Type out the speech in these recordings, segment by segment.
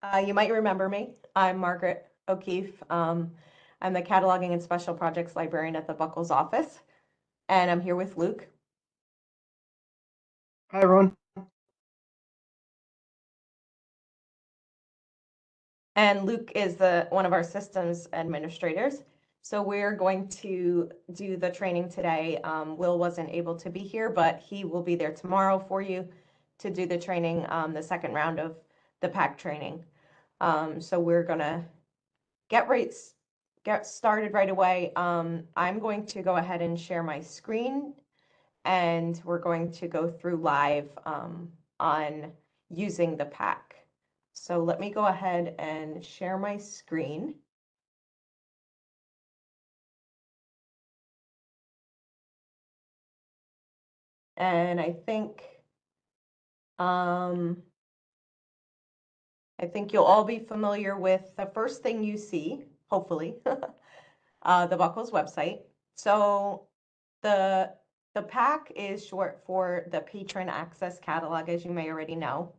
You might remember me. I'm Margaret O'Keefe. I'm the Cataloging and Special Projects Librarian at the Buckles office, and I'm here with Luke. Hi, everyone. And Luke is one of our systems administrators. So we're going to do the training today. Will wasn't able to be here, but he will be there tomorrow for you to do the training, the second round of the PAC training. So we're gonna get started right away. I'm going to go ahead and share my screen, and we're going to go through live on using the PAC. So let me go ahead and share my screen. And I think you'll all be familiar with the first thing you see, hopefully, the Buckles website. So the PAC is short for the Patron Access Catalog, as you may already know.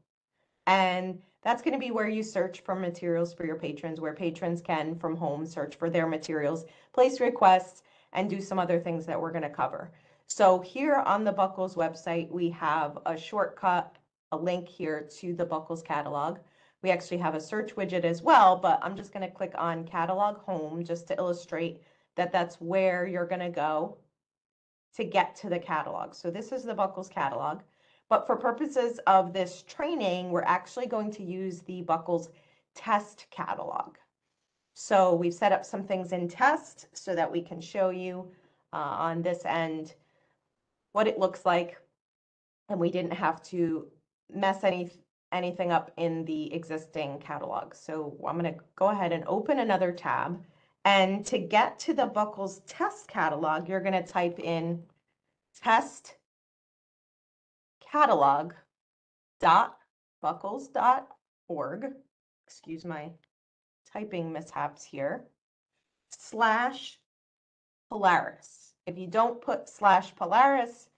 And that's going to be where you search for materials for your patrons, where patrons can, from home, search for their materials, place requests, and do some other things that we're going to cover. So here on the Buckles website, we have a shortcut, a link here to the Buckles catalog. We actually have a search widget as well, but I'm just going to click on Catalog Home just to illustrate that that's where you're going to go to get to the catalog. So this is the Buckles catalog. But for purposes of this training, we're actually going to use the Buckles test catalog. So we've set up some things in test so that we can show you on this end what it looks like, and we didn't have to mess anything up in the existing catalog. So I'm going to go ahead and open another tab. And to get to the Buckles test catalog, you're going to type in test catalog.buckles.org, excuse my typing mishaps here, /Polaris. If you don't put /Polaris,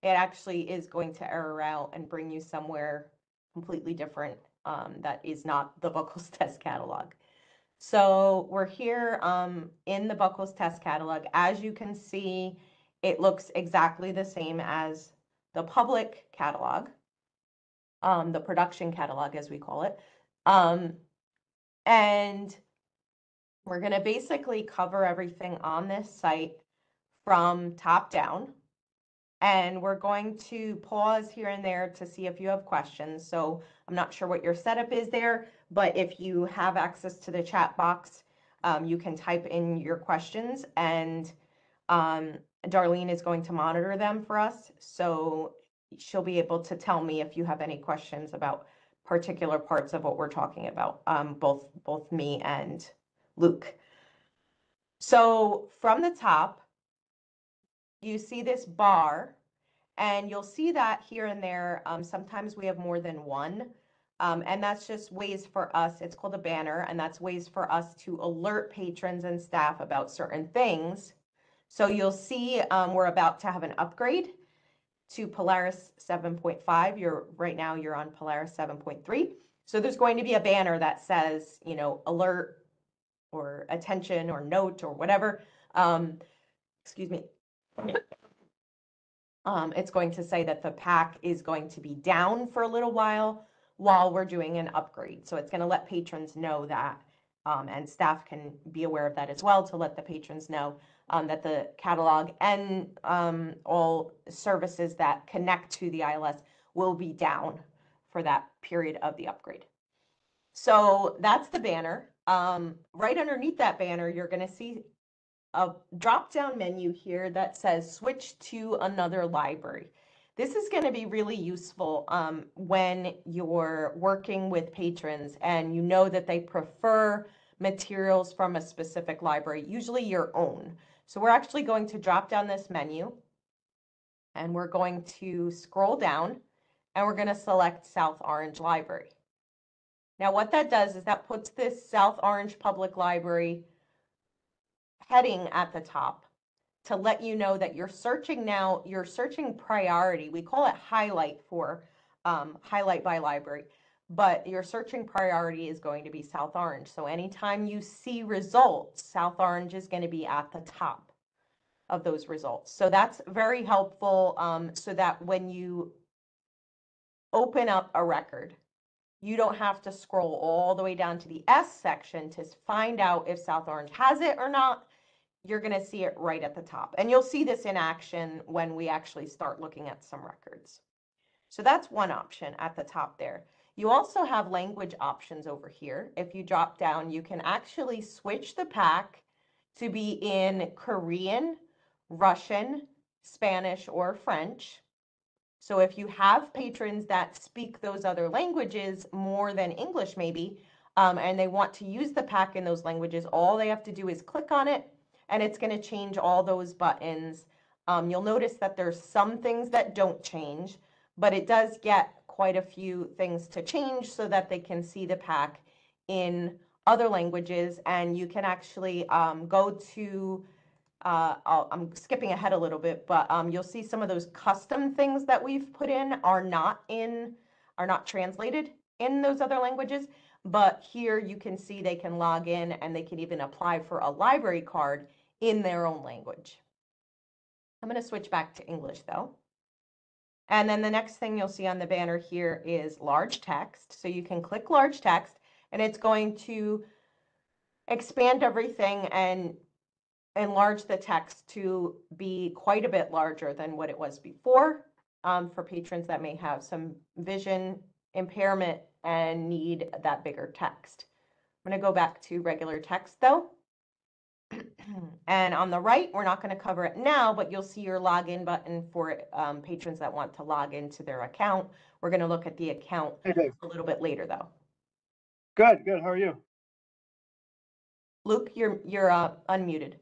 it actually is going to error out and bring you somewhere completely different that is not the Buckles test catalog. So we're here in the Buckles test catalog. As you can see, it looks exactly the same as the public catalog, the production catalog, as we call it. And we're going to basically cover everything on this site from top down. And we're going to pause here and there to see if you have questions. So I'm not sure what your setup is there, but if you have access to the chat box, you can type in your questions, and Darlene is going to monitor them for us. So she'll be able to tell me if you have any questions about particular parts of what we're talking about, both me and Luke. So from the top, you see this bar, and you'll see that here and there. Sometimes we have more than one, and that's just ways for us. It's called a banner, and that's ways for us to alert patrons and staff about certain things. So you'll see we're about to have an upgrade to Polaris 7.5. Right now you're on Polaris 7.3. So there's going to be a banner that says, alert or attention or note or whatever. Excuse me. It's going to say that the PAC is going to be down for a little while we're doing an upgrade. So it's going to let patrons know that, and staff can be aware of that as well, to let the patrons know that the catalog and all services that connect to the ILS will be down for that period of the upgrade. So that's the banner. Right underneath that banner, you're going to see a drop-down menu here that says switch to another library. This is going to be really useful when you're working with patrons and you know that they prefer materials from a specific library, usually your own. So we're actually going to drop down this menu, and we're going to scroll down, and we're going to select South Orange Library. Now what that does is that puts this South Orange Public Library heading at the top to let you know that you're searching now, you're searching priority. We call it highlight for highlight by library. but your searching priority is going to be South Orange. So anytime you see results, South Orange is going to be at the top of those results. So that's very helpful, so that when you open up a record, you don't have to scroll all the way down to the S section to find out if South Orange has it or not. You're going to see it right at the top. And you'll see this in action when we actually start looking at some records. So that's one option at the top there. You also have language options over here. If you drop down, you can actually switch the PAC to be in Korean, Russian, Spanish, or French. So if you have patrons that speak those other languages more than English maybe, and they want to use the PAC in those languages, all they have to do is click on it, and it's going to change all those buttons. You'll notice that there's some things that don't change, but it does get quite a few things to change so that they can see the PAC in other languages. And you can actually go to, I'm skipping ahead a little bit, but you'll see some of those custom things that we've put in are not translated in those other languages. But here you can see they can log in and they can even apply for a library card in their own language. I'm going to switch back to English though. And then the next thing you'll see on the banner here is large text. So you can click large text and it's going to expand everything and enlarge the text to be quite a bit larger than what it was before, for patrons that may have some vision impairment and need that bigger text. I'm going to go back to regular text though. And on the right, we're not going to cover it now, but you'll see your login button for patrons that want to log into their account. We're going to look at the account a little bit later though. Good, good. How are you? Luke, you're unmuted.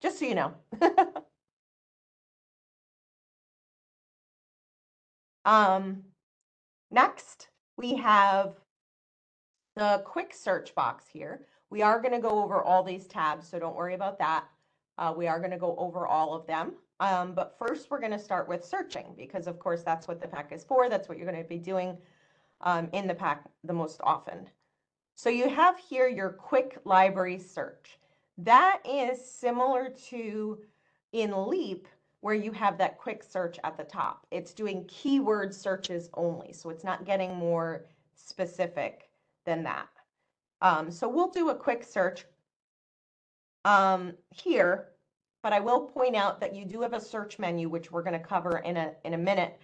Just so you know. Next, we have the quick search box here. We are going to go over all these tabs, so don't worry about that. We are going to go over all of them. But first, we're going to start with searching because, of course, that's what the PAC is for. That's what you're going to be doing in the PAC the most often. So you have here your quick library search. That is similar to in Leap, where you have that quick search at the top. It's doing keyword searches only, so it's not getting more specific than that. So we'll do a quick search here, but I will point out that you do have a search menu, which we're going to cover in a minute.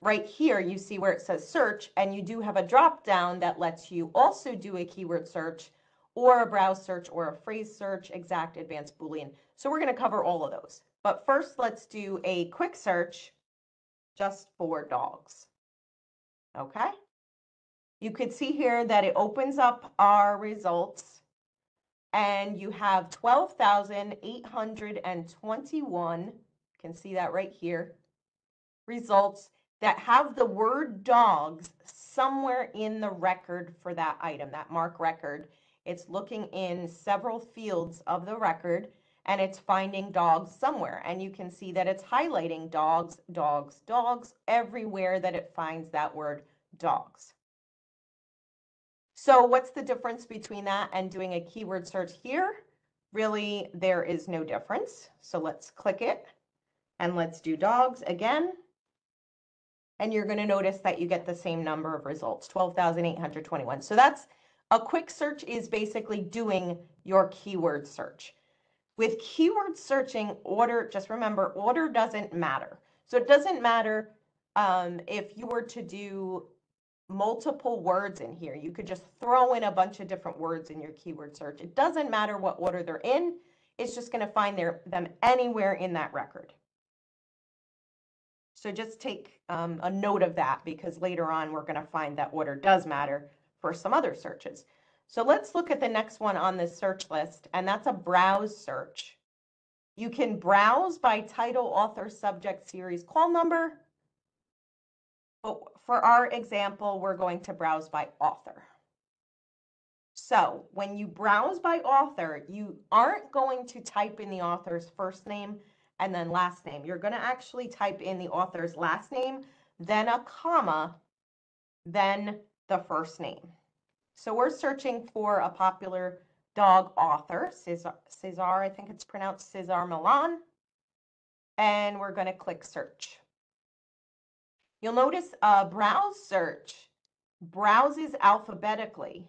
Right here, you see where it says search, and you do have a drop down that lets you also do a keyword search or a browse search or a phrase search, exact, advanced, Boolean. So we're going to cover all of those. But first, let's do a quick search just for dogs. Okay. You could see here that it opens up our results and you have 12,821, you can see that right here, results that have the word dogs somewhere in the record for that item, that MARC record. It's looking in several fields of the record and it's finding dogs somewhere. And you can see that it's highlighting dogs, dogs, dogs everywhere that it finds that word dogs. So what's the difference between that and doing a keyword search here? Really, there is no difference. So let's click it and let's do dogs again. And you're going to notice that you get the same number of results, 12,821. So that's a quick search is basically doing your keyword search. With keyword searching, order, just remember, order doesn't matter. So it doesn't matter if you were to do multiple words in here. You could just throw in a bunch of different words in your keyword search. It doesn't matter what order they're in. It's just going to find them anywhere in that record. So just take a note of that because later on we're going to find that order does matter for some other searches. So let's look at the next one on this search list, and that's a browse search. You can browse by title, author, subject, series, call number. But for our example, we're going to browse by author. So when you browse by author, you aren't going to type in the author's first name and then last name. You're going to actually type in the author's last name, then a comma, then the first name. So we're searching for a popular dog author, Cesar, I think it's pronounced Cesar Millan, and we're going to click search. You'll notice browse search browses alphabetically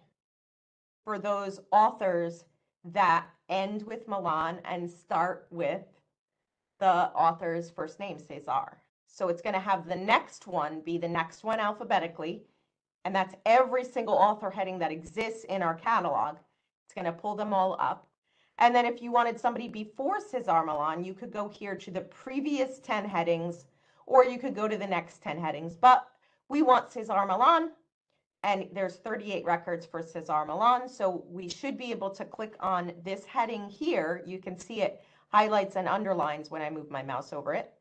for those authors that end with Milan and start with the author's first name, Cesar. So it's going to have the next one be the next one alphabetically, and that's every single author heading that exists in our catalog. It's going to pull them all up. And then if you wanted somebody before Cesar Millan, you could go here to the previous 10 headings, or you could go to the next 10 headings. But we want Cesar Millan, and there's 38 records for Cesar Millan, so we should be able to click on this heading here. You can see it highlights and underlines when I move my mouse over it.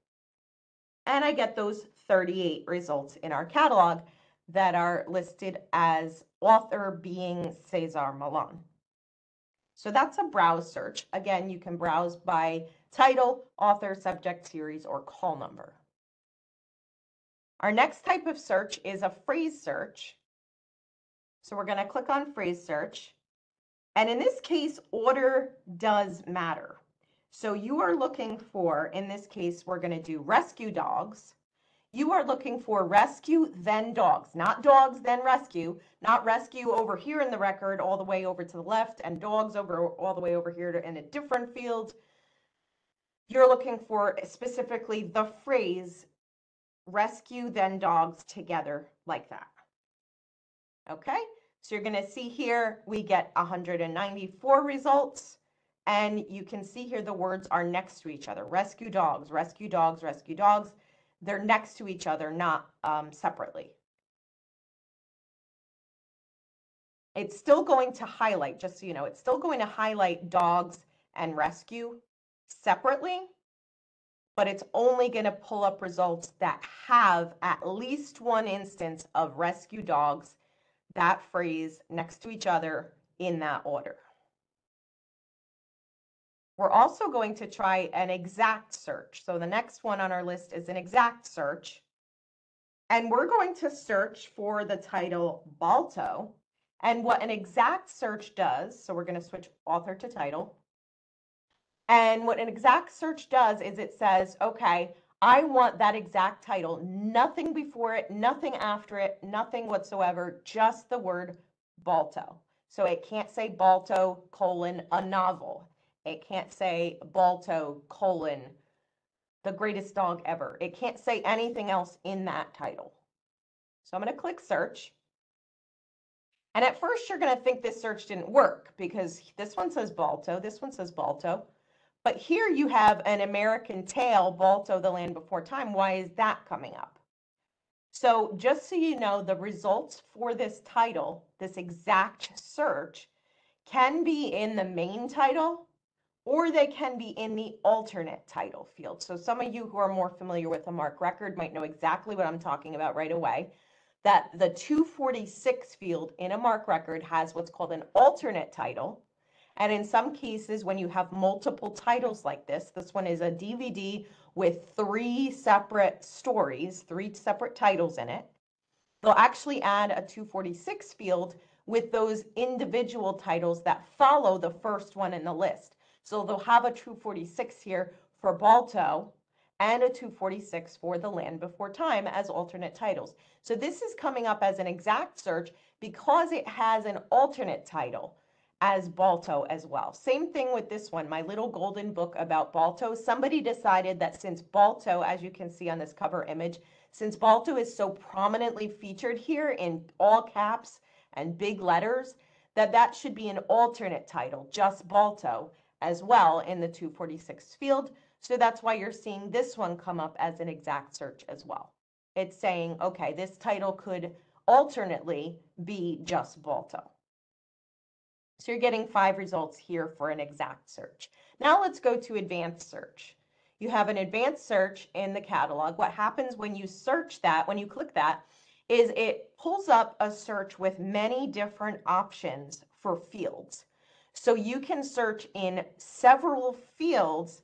And I get those 38 results in our catalog that are listed as author being Cesar Millan. So that's a browse search. Again, you can browse by title, author, subject, series, or call number. Our next type of search is a phrase search. So we're going to click on phrase search. And in this case, order does matter. So you are looking for, in this case, we're going to do rescue dogs. You are looking for rescue, then dogs, not dogs, then rescue, not rescue over here in the record all the way over to the left and dogs over all the way over here in a different field. You're looking for specifically the phrase rescue, then dogs together like that. Okay, so you're going to see here we get 194 results, and you can see here the words are next to each other. Rescue dogs, rescue dogs, rescue dogs. They're next to each other, not separately. It's still going to highlight, just so you know, it's still going to highlight dogs and rescue separately, but it's only going to pull up results that have at least one instance of rescue dogs, that phrase next to each other in that order. We're also going to try an exact search. So the next one on our list is an exact search. And we're going to search for the title Balto. And what an exact search does, so we're going to switch author to title. And what an exact search does is it says, okay, I want that exact title, nothing before it, nothing after it, nothing whatsoever, just the word Balto. So it can't say Balto, a novel. It can't say Balto, the greatest dog ever. It can't say anything else in that title. So I'm going to click search. And at first you're going to think this search didn't work because this one says Balto, this one says Balto. But here you have an American Tale, Balto, the Land Before Time. Why is that coming up? So just so you know, the results for this title, this exact search, can be in the main title or they can be in the alternate title field. So some of you who are more familiar with the MARC record might know exactly what I'm talking about right away, that the 246 field in a MARC record has what's called an alternate title. And in some cases, when you have multiple titles like this one is a DVD with 3 separate stories, 3 separate titles in it, they'll actually add a 246 field with those individual titles that follow the first one in the list. So they'll have a 246 here for Balto and a 246 for The Land Before Time as alternate titles. So this is coming up as an exact search because it has an alternate title as Balto as well. Same thing with this one, My Little Golden Book About Balto. Somebody decided that since Balto, as you can see on this cover image, since Balto is so prominently featured here in all caps and big letters, that should be an alternate title, just Balto, as well in the 246 field. So that's why you're seeing this one come up as an exact search as well. It's saying, okay, this title could alternately be just Balto. So you're getting 5 results here for an exact search. Now let's go to advanced search. You have an advanced search in the catalog. What happens when you search that, when you click that, is it pulls up a search with many different options for fields. So you can search in several fields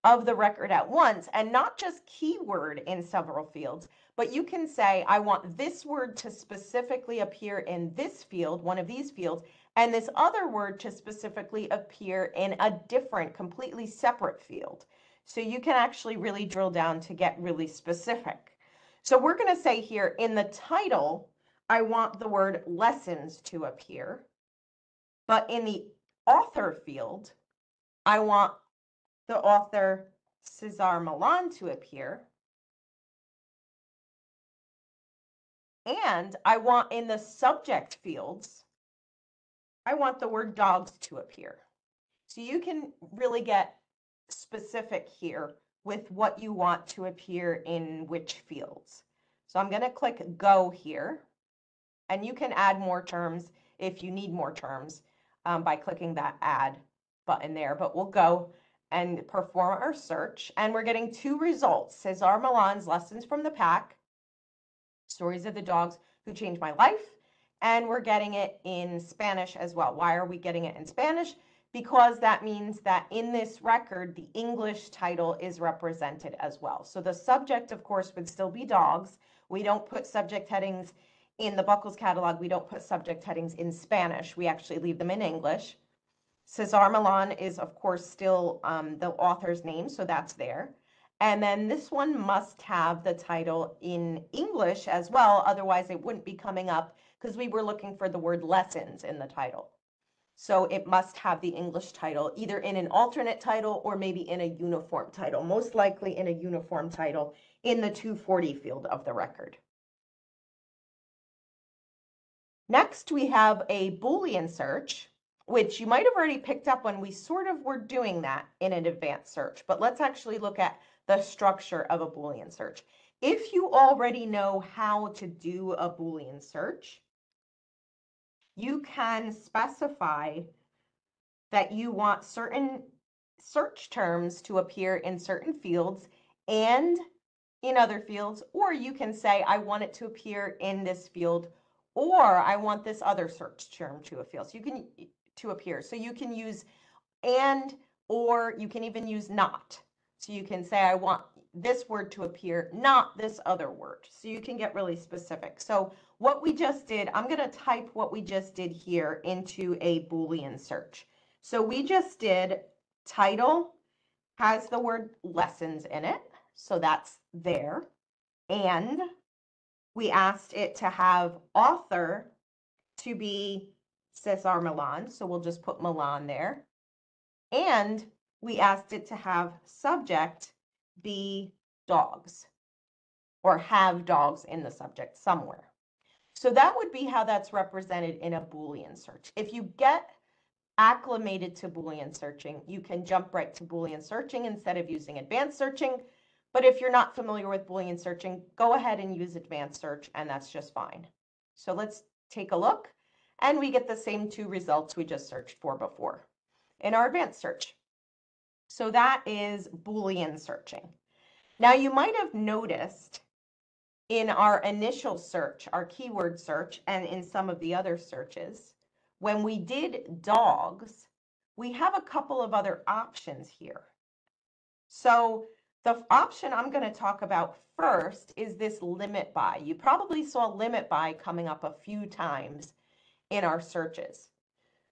of the record at once, and not just keyword in several fields, but you can say, I want this word to specifically appear in this field, one of these fields, and this other word to specifically appear in a different, completely separate field. So you can actually really drill down to get really specific. So we're going to say here in the title, I want the word lessons to appear, but in the author field, I want the author Cesar Millan to appear. And I want in the subject fields, I want the word dogs to appear. So you can really get specific here with what you want to appear in which fields. So I'm going to click go here, and you can add more terms if you need more terms by clicking that add button there, but we'll go and perform our search, and we're getting 2 results: Cesar Millan's Lessons from the PAC, Stories of the Dogs Who Changed My Life, and we're getting it in Spanish as well. Why are we getting it in Spanish? Because that means that in this record, the English title is represented as well. So the subject, of course, would still be dogs. We don't put subject headings in the Buckles catalog. We don't put subject headings in Spanish. We actually leave them in English. Cesar Millan is, of course, still the author's name, so that's there. And then this one must have the title in English as well, otherwise it wouldn't be coming up because we were looking for the word lessons in the title. So it must have the English title, either in an alternate title or maybe in a uniform title, most likely in a uniform title in the 240 field of the record. Next, we have a Boolean search, which you might have already picked up when we sort of were doing that in an advanced search, but let's actually look at the structure of a Boolean search. If you already know how to do a Boolean search, you can specify that you want certain search terms to appear in certain fields and in other fields, or you can say, I want it to appear in this field, or I want this other search term to appear. So you can use and, or you can even use not. So you can say, I want this word to appear, not this other word. So you can get really specific. So what we just did, I'm going to type what we just did here into a Boolean search. So we just did title has the word lessons in it. So that's there. And we asked it to have author to be Cesar Millan. So we'll just put Millan there. And we asked it to have subject be dogs, or have dogs in the subject somewhere. So that would be how that's represented in a Boolean search. If you get acclimated to Boolean searching, you can jump right to Boolean searching instead of using advanced searching. But if you're not familiar with Boolean searching, go ahead and use advanced search, and that's just fine. So let's take a look, and we get the same 2 results we just searched for before in our advanced search. So that is Boolean searching. Now you might have noticed in our initial search, our keyword search, and in some of the other searches, when we did dogs, we have a couple of other options here. So the option I'm going to talk about first is this limit by. You probably saw limit by coming up a few times in our searches.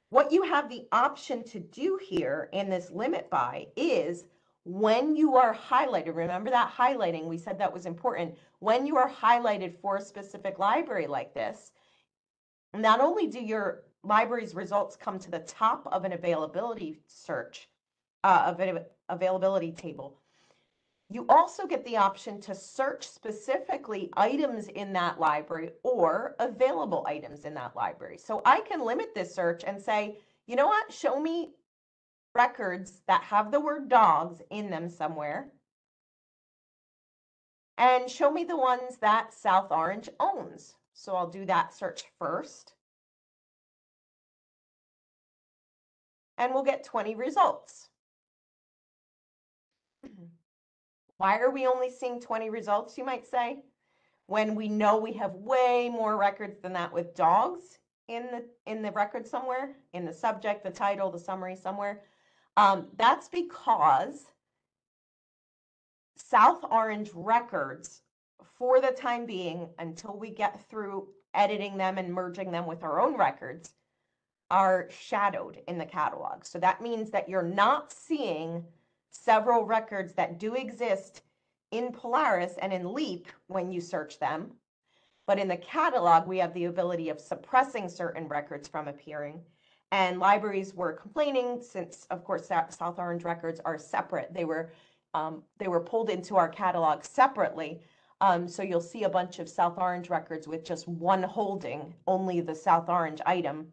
What you have the option to do here in this limit by is when you are highlighted, remember that highlighting, we said that was important. When you are highlighted for a specific library like this, not only do your library's results come to the top of an availability search, availability table, you also get the option to search specifically items in that library or available items in that library. So I can limit this search and say, you know what, show me records that have the word dogs in them somewhere, and show me the ones that South Orange owns. So I'll do that search first, and we'll get 20 results. Why are we only seeing 20 results, you might say, when we know we have way more records than that with dogs in the record somewhere, in the subject, the title, the summary somewhere? That's because South Orange records for the time being, until we get through editing them and merging them with our own records, are shadowed in the catalog. So that means that you're not seeing several records that do exist in Polaris and in Leap when you search them. But in the catalog, we have the ability of suppressing certain records from appearing. And libraries were complaining, since of course South Orange records are separate. They were pulled into our catalog separately. So you'll see a bunch of South Orange records with just one holding, only the South Orange item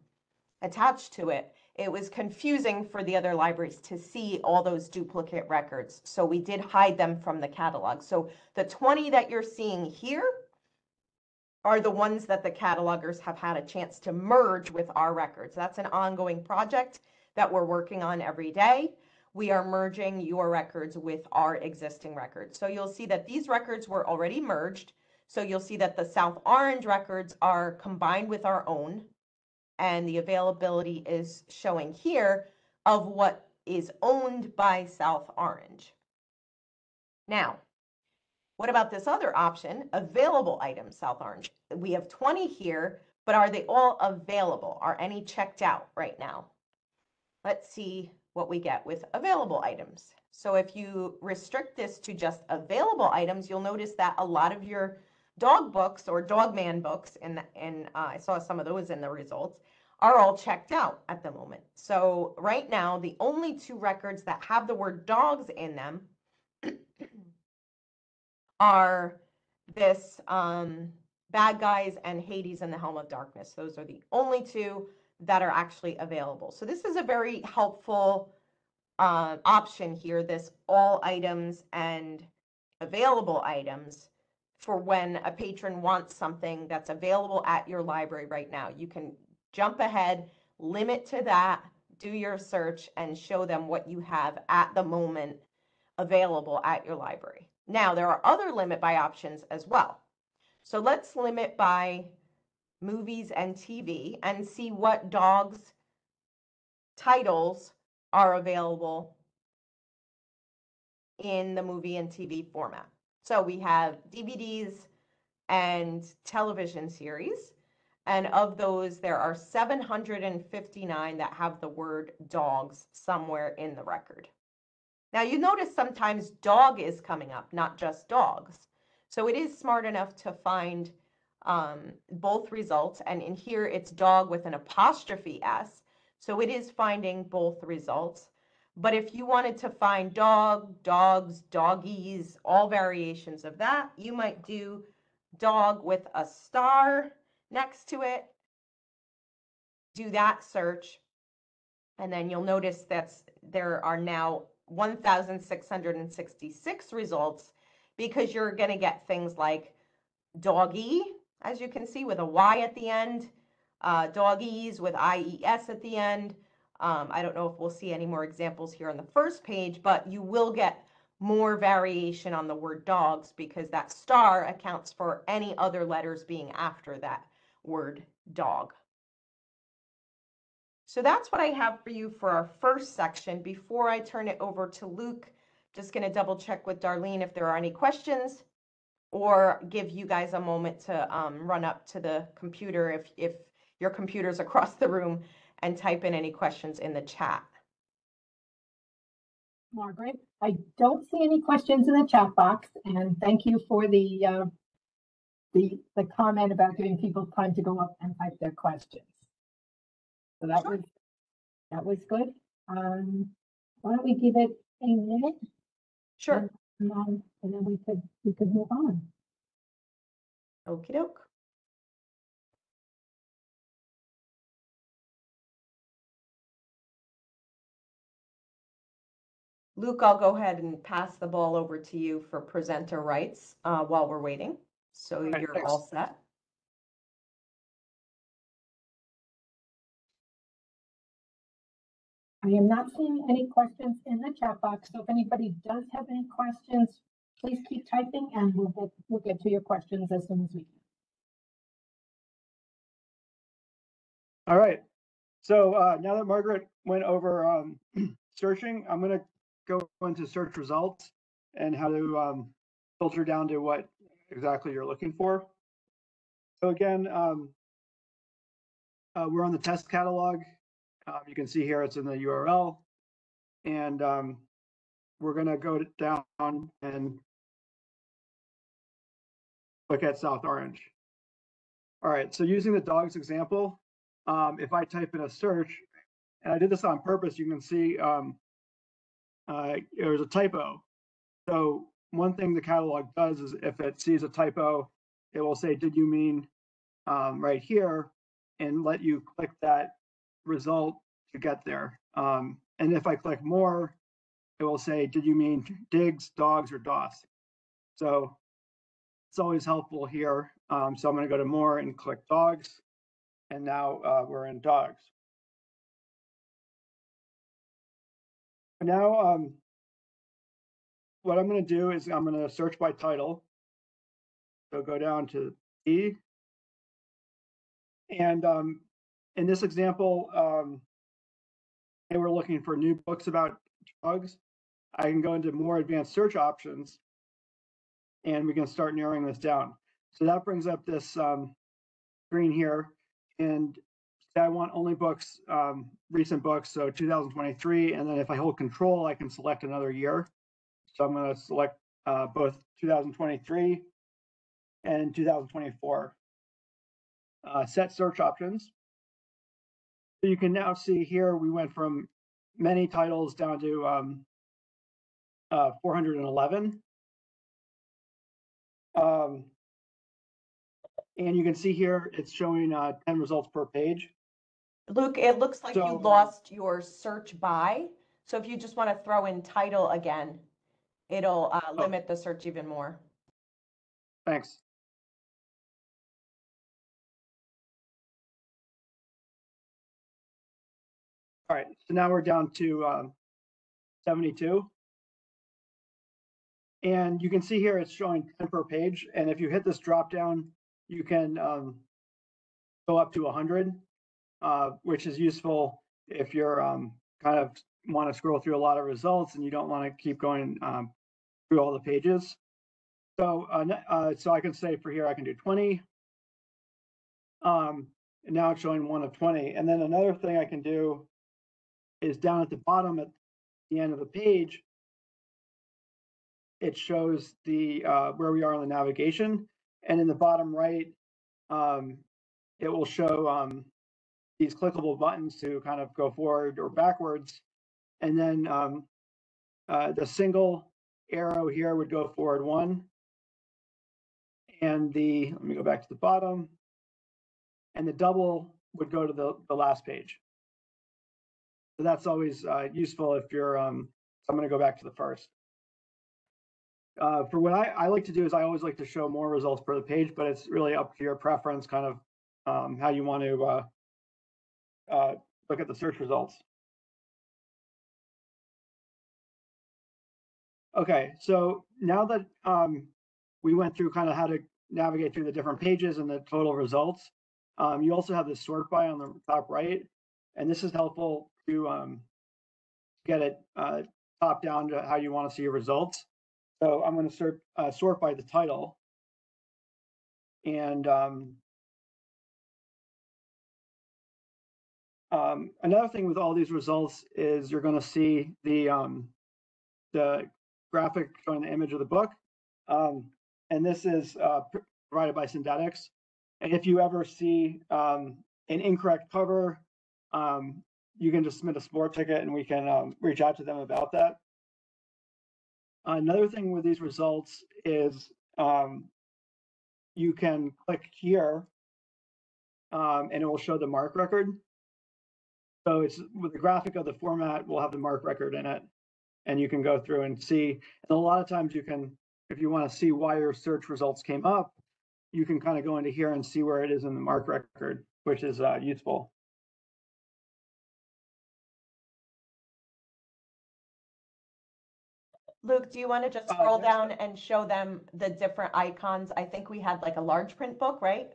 attached to it. It was confusing for the other libraries to see all those duplicate records. So we did hide them from the catalog. So the 20 that you're seeing here are the ones that the catalogers have had a chance to merge with our records. That's an ongoing project that we're working on every day. We are merging your records with our existing records. So you'll see that these records were already merged. So you'll see that the South Orange records are combined with our own, and the availability is showing here of what is owned by South Orange. Now, what about this other option, available items, South Orange? We have 20 here, but are they all available? Are any checked out right now? Let's see what we get with available items. So if you restrict this to just available items, you'll notice that a lot of your dog books or Dogman books, and I saw some of those in the results, are all checked out at the moment. So right now, the only two records that have the word dogs in them are this Bad Guys and Hades and the Helm of Darkness. Those are the only two that are actually available. So this is a very helpful option here, this all items and available items, for when a patron wants something that's available at your library right now. You can jump ahead, limit to that, do your search, and show them what you have at the moment available at your library. Now, there are other limit by options as well. So let's limit by movies and TV and see what dogs titles are available in the movie and TV format. So we have DVDs and television series. And of those, there are 759 that have the word dogs somewhere in the record. Now you notice sometimes dog is coming up, not just dogs. So it is smart enough to find both results. And in here, it's dog with an apostrophe S. So it is finding both results. But if you wanted to find dog, dogs, doggies, all variations of that, you might do dog with a star next to it, do that search, and then you'll notice that there are now 1,666 results, because you're going to get things like doggy, as you can see, with a Y at the end, doggies with IES at the end. I don't know if we'll see any more examples here on the first page, but you will get more variation on the word dogs, because that star accounts for any other letters being after that word dog. So that's what I have for you for our first section. Before I turn it over to Luke, just going to double check with Darlene if there are any questions, or give you guys a moment to run up to the computer if your computer's across the room, and type in any questions in the chat. Margaret, I don't see any questions in the chat box, and thank you for the comment about giving people time to go up and type their questions. So that was good. Why don't we give it a minute? Sure. And then we could move on. Okie doke. Luke, I'll go ahead and pass the ball over to you for presenter rights while we're waiting. So right, you're thanks. all set. I am not seeing any questions in the chat box, so if anybody does have any questions, please keep typing, and we'll get to your questions as soon as we can. All right. So now that Margaret went over searching, I'm going to go into search results and how to filter down to what exactly you're looking for. So again, we're on the test catalog. You can see here it's in the URL, and we're going to go down and look at South Orange. All right, so using the dogs example, if I type in a search, and I did this on purpose, you can see there's a typo. So one thing the catalog does is if it sees a typo, it will say, did you mean right here, and let you click that result to get there. And if I click more, it will say, did you mean digs, dogs, or DOS? So it's always helpful here. So I'm going to go to more and click dogs. And now we're in dogs. Now, what I'm going to do is I'm going to search by title. So go down to E. And in this example, they were looking for new books about dogs. I can go into more advanced search options, and we can start narrowing this down. So that brings up this screen here, and I want only books, recent books, so 2023, and then if I hold Control, I can select another year. So I'm going to select both 2023 and 2024. Set search options. So you can now see here we went from many titles down to 411. And you can see here it's showing 10 results per page. Luke, it looks like you So- lost your search by. So if you just want to throw in title again, it'll limit the search even more. Thanks. All right, so now we're down to 72. And you can see here it's showing 10 per page. And if you hit this drop down, you can go up to 100, which is useful if you're kind of want to scroll through a lot of results and you don't want to keep going through all the pages. So, so I can say for here, I can do 20. And now it's showing 1 of 20. And then another thing I can do is down at the bottom at the end of the page, it shows the where we are on the navigation. And in the bottom right, it will show these clickable buttons to kind of go forward or backwards. And then the single arrow here would go forward 1. And let me go back to the bottom. And the double would go to the last page. So that's always useful if you're, I'm going to go back to the first. For what I like to do is I always like to show more results per the page, but it's really up to your preference, kind of how you want to look at the search results. Okay, so now that we went through kind of how to navigate through the different pages and the total results, you also have this sort by on the top right, and this is helpful to get it top down to how you want to see your results. So I'm going to sort by the title, and another thing with all these results is you're going to see the graphic showing the image of the book, and this is provided by Syndetics. And if you ever see an incorrect cover, you can just submit a support ticket, and we can reach out to them about that. Another thing with these results is you can click here, and it will show the mark record. So it's with the graphic of the format, we'll have the mark record in it, and you can go through and see. And a lot of times you can, if you want to see why your search results came up, you can kind of go into here and see where it is in the mark record, which is useful. Luke, do you want to just scroll next down and show them the different icons? I think we had like a large print book, right?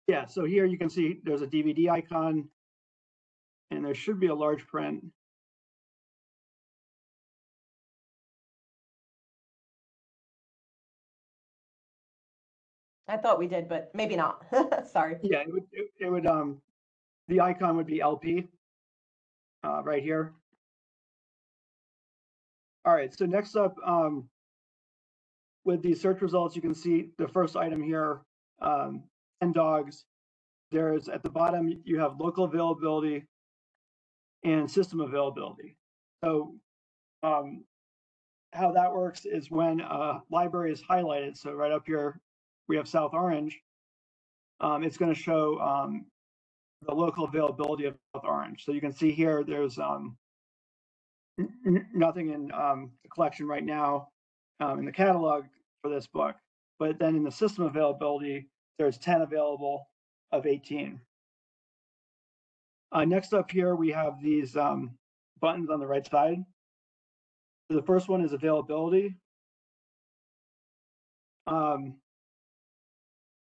Yeah, so here you can see there's a DVD icon, and there should be a large print. I thought we did, but maybe not. Sorry. Yeah, it would, the icon would be LP, right here. All right, so next up, with these search results, you can see the first item here, 10 dogs. There's at the bottom, you have local availability and system availability. So how that works is when a library is highlighted, so right up here, we have South Orange, it's going to show the local availability of South Orange. So you can see here, there's nothing in the collection right now in the catalog for this book, but then in the system availability, there's 10 available of 18. Next up here, we have these buttons on the right side. So the first one is availability.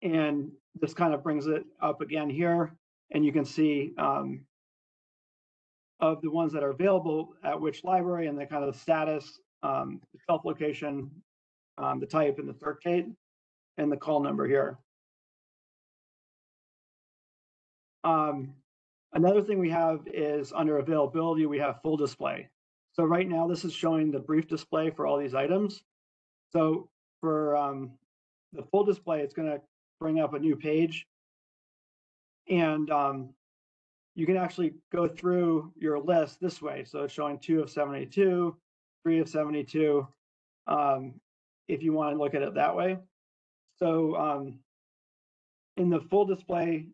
And this kind of brings it up again here. And you can see of the ones that are available at which library and the kind of the status, the shelf location, the type and the cert date, and the call number here. Another thing we have is under availability, we have full display. So right now this is showing the brief display for all these items. So for the full display, it's going to bring up a new page. And you can actually go through your list this way. So it's showing 2 of 72, 3 of 72, if you want to look at it that way. So in the full display,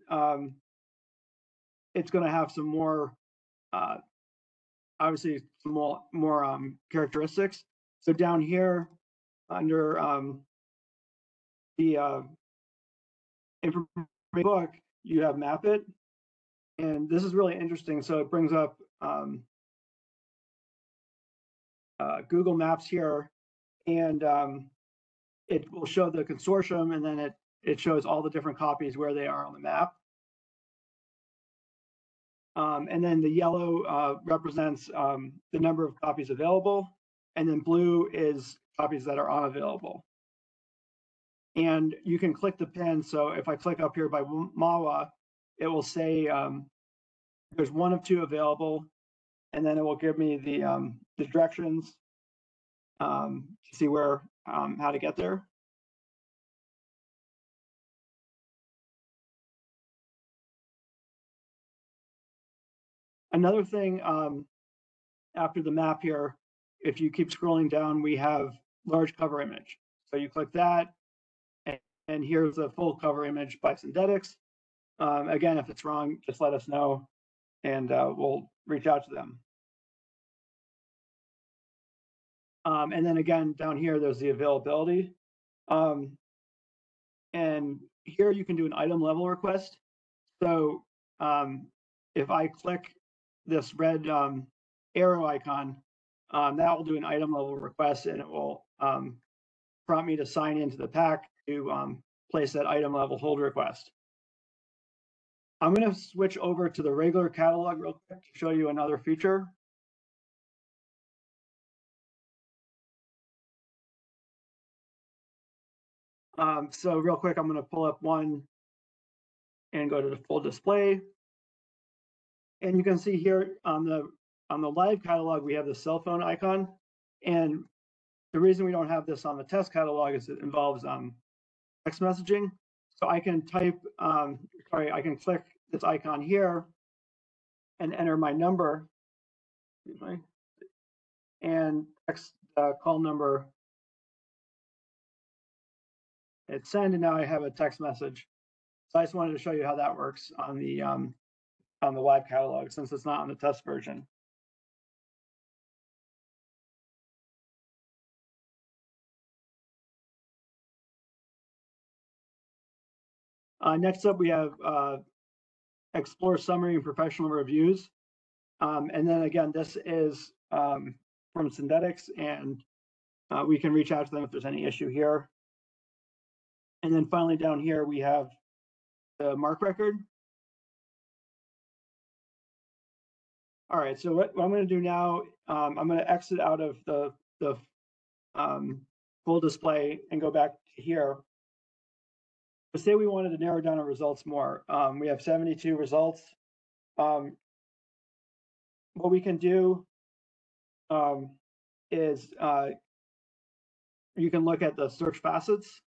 it's going to have some more, obviously some more characteristics. So down here under the information book, you have map it. And this is really interesting. So it brings up Google Maps here, and it will show the consortium, and then it shows all the different copies where they are on the map. And then the yellow represents the number of copies available, and then blue is copies that are unavailable. And you can click the pin. So if I click up here by MAWA, it will say there's 1 of 2 available, and then it will give me the directions to see where how to get there. Another thing after the map here, if you keep scrolling down, we have large cover image. So you click that, and here's the full cover image by Synthetics. Again, if it's wrong, just let us know, and we'll reach out to them. And then again, down here, there's the availability. And here you can do an item level request. So if I click this red arrow icon, that will do an item level request, and it will prompt me to sign into the PAC to place that item level hold request. I'm going to switch over to the regular catalog real quick to show you another feature. So real quick, I'm going to pull up one and go to the full display. And you can see here on the live catalog, we have the cell phone icon. And the reason we don't have this on the test catalog is it involves text messaging. So I can type, I can click this icon here and enter my number and text call number. Hit send, and now I have a text message. So I just wanted to show you how that works on the live catalog, since it's not on the test version. Next up, we have explore summary and professional reviews. And then again, this is from Synthetics, and we can reach out to them if there's any issue here. And then finally down here, we have the mark record. All right, so what I'm going to do now, I'm going to exit out of the full display and go back to here. say we wanted to narrow down our results more. We have 72 results. What we can do is you can look at the search facets.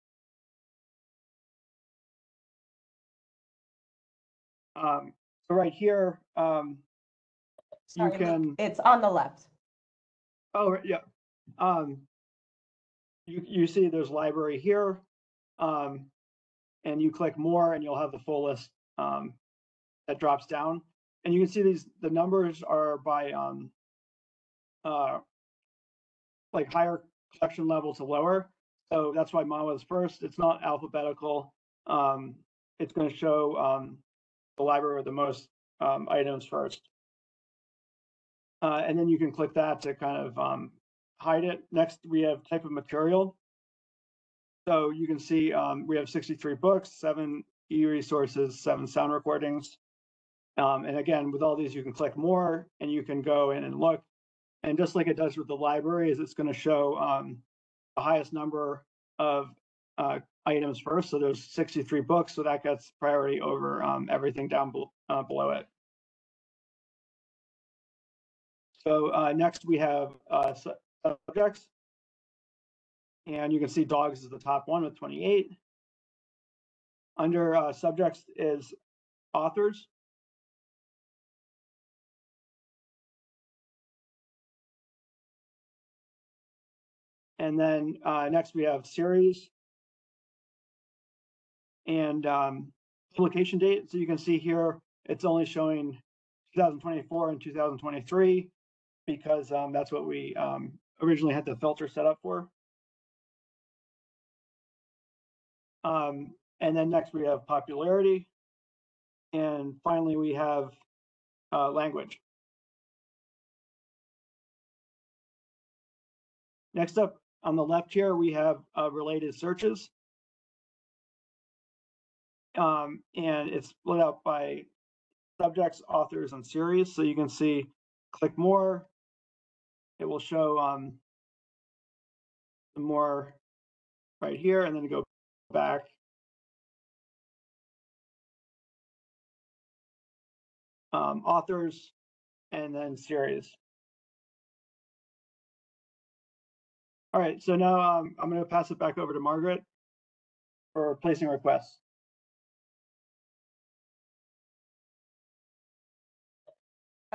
So right here, Sorry, you can. it's on the left. Oh yeah. You see there's library here, and you click more, and you'll have the full list that drops down. And you can see the numbers are by like higher collection level to lower. So that's why mine was first. It's not alphabetical. It's going to show the library with the most items first. And then you can click that to kind of hide it. Next, we have type of material. So you can see we have 63 books, 7 e-resources, 7 sound recordings. And again, with all these, you can click more and you can go in and look. And just like it does with the library, is it's going to show the highest number of items first. So there's 63 books, so that gets priority over everything down below it. So next we have subjects. And you can see dogs is the top one with 28. Under subjects is authors. And then next we have series and publication date. So you can see here, it's only showing 2024 and 2023 because that's what we originally had the filter set up for. And then next we have popularity. And finally, we have language. Next up on the left here, we have related searches. And it's split out by subjects, authors, and series. So you can see, click more. It will show the more right here, and then go back. Authors, and then series. All right, so now I'm going to pass it back over to Margaret for placing requests.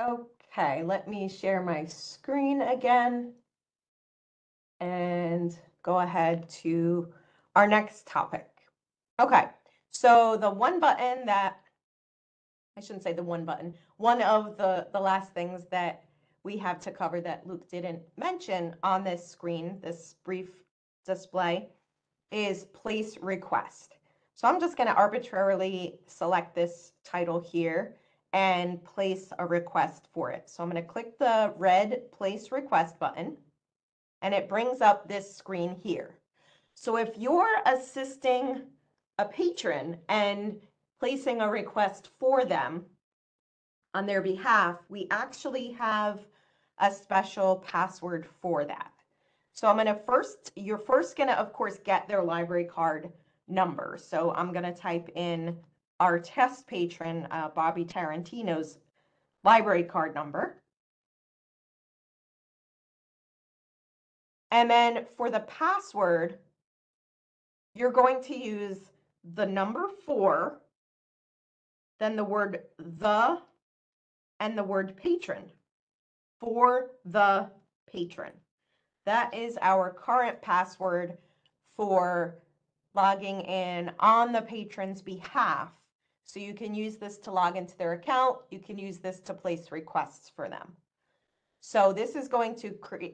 Okay, let me share my screen again and go ahead to our next topic. Okay, so the one button that, I shouldn't say the one button, one of the last things that we have to cover that Luke didn't mention on this screen, this brief display, is place request. So I'm just going to arbitrarily select this title here and place a request for it. So I'm going to click the red place request button, and it brings up this screen here. So if you're assisting a patron and placing a request for them on their behalf, we actually have a special password for that. So I'm going to you're first going to, of course, get their library card number. So I'm going to type in our test patron, Bobby Tarantino's library card number. And then for the password, you're going to use the number 4, then the word the, and the word patron. For the patron. That is our current password for logging in on the patron's behalf. So you can use this to log into their account. You can use this to place requests for them. So this is going to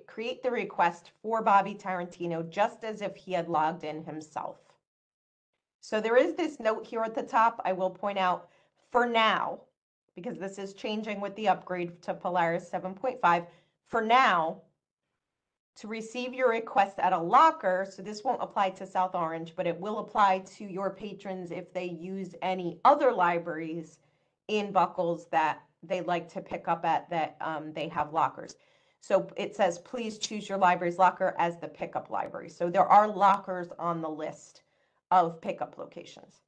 create the request for Bobby Tarantino just as if he had logged in himself. So there is this note here at the top. I will point out for now, because this is changing with the upgrade to Polaris 7.5, for now, to receive your request at a locker, so this won't apply to South Orange, but it will apply to your patrons if they use any other libraries in Buckles that they like to pick up at that they have lockers. So it says, please choose your library's locker as the pickup library. So there are lockers on the list of pickup locations.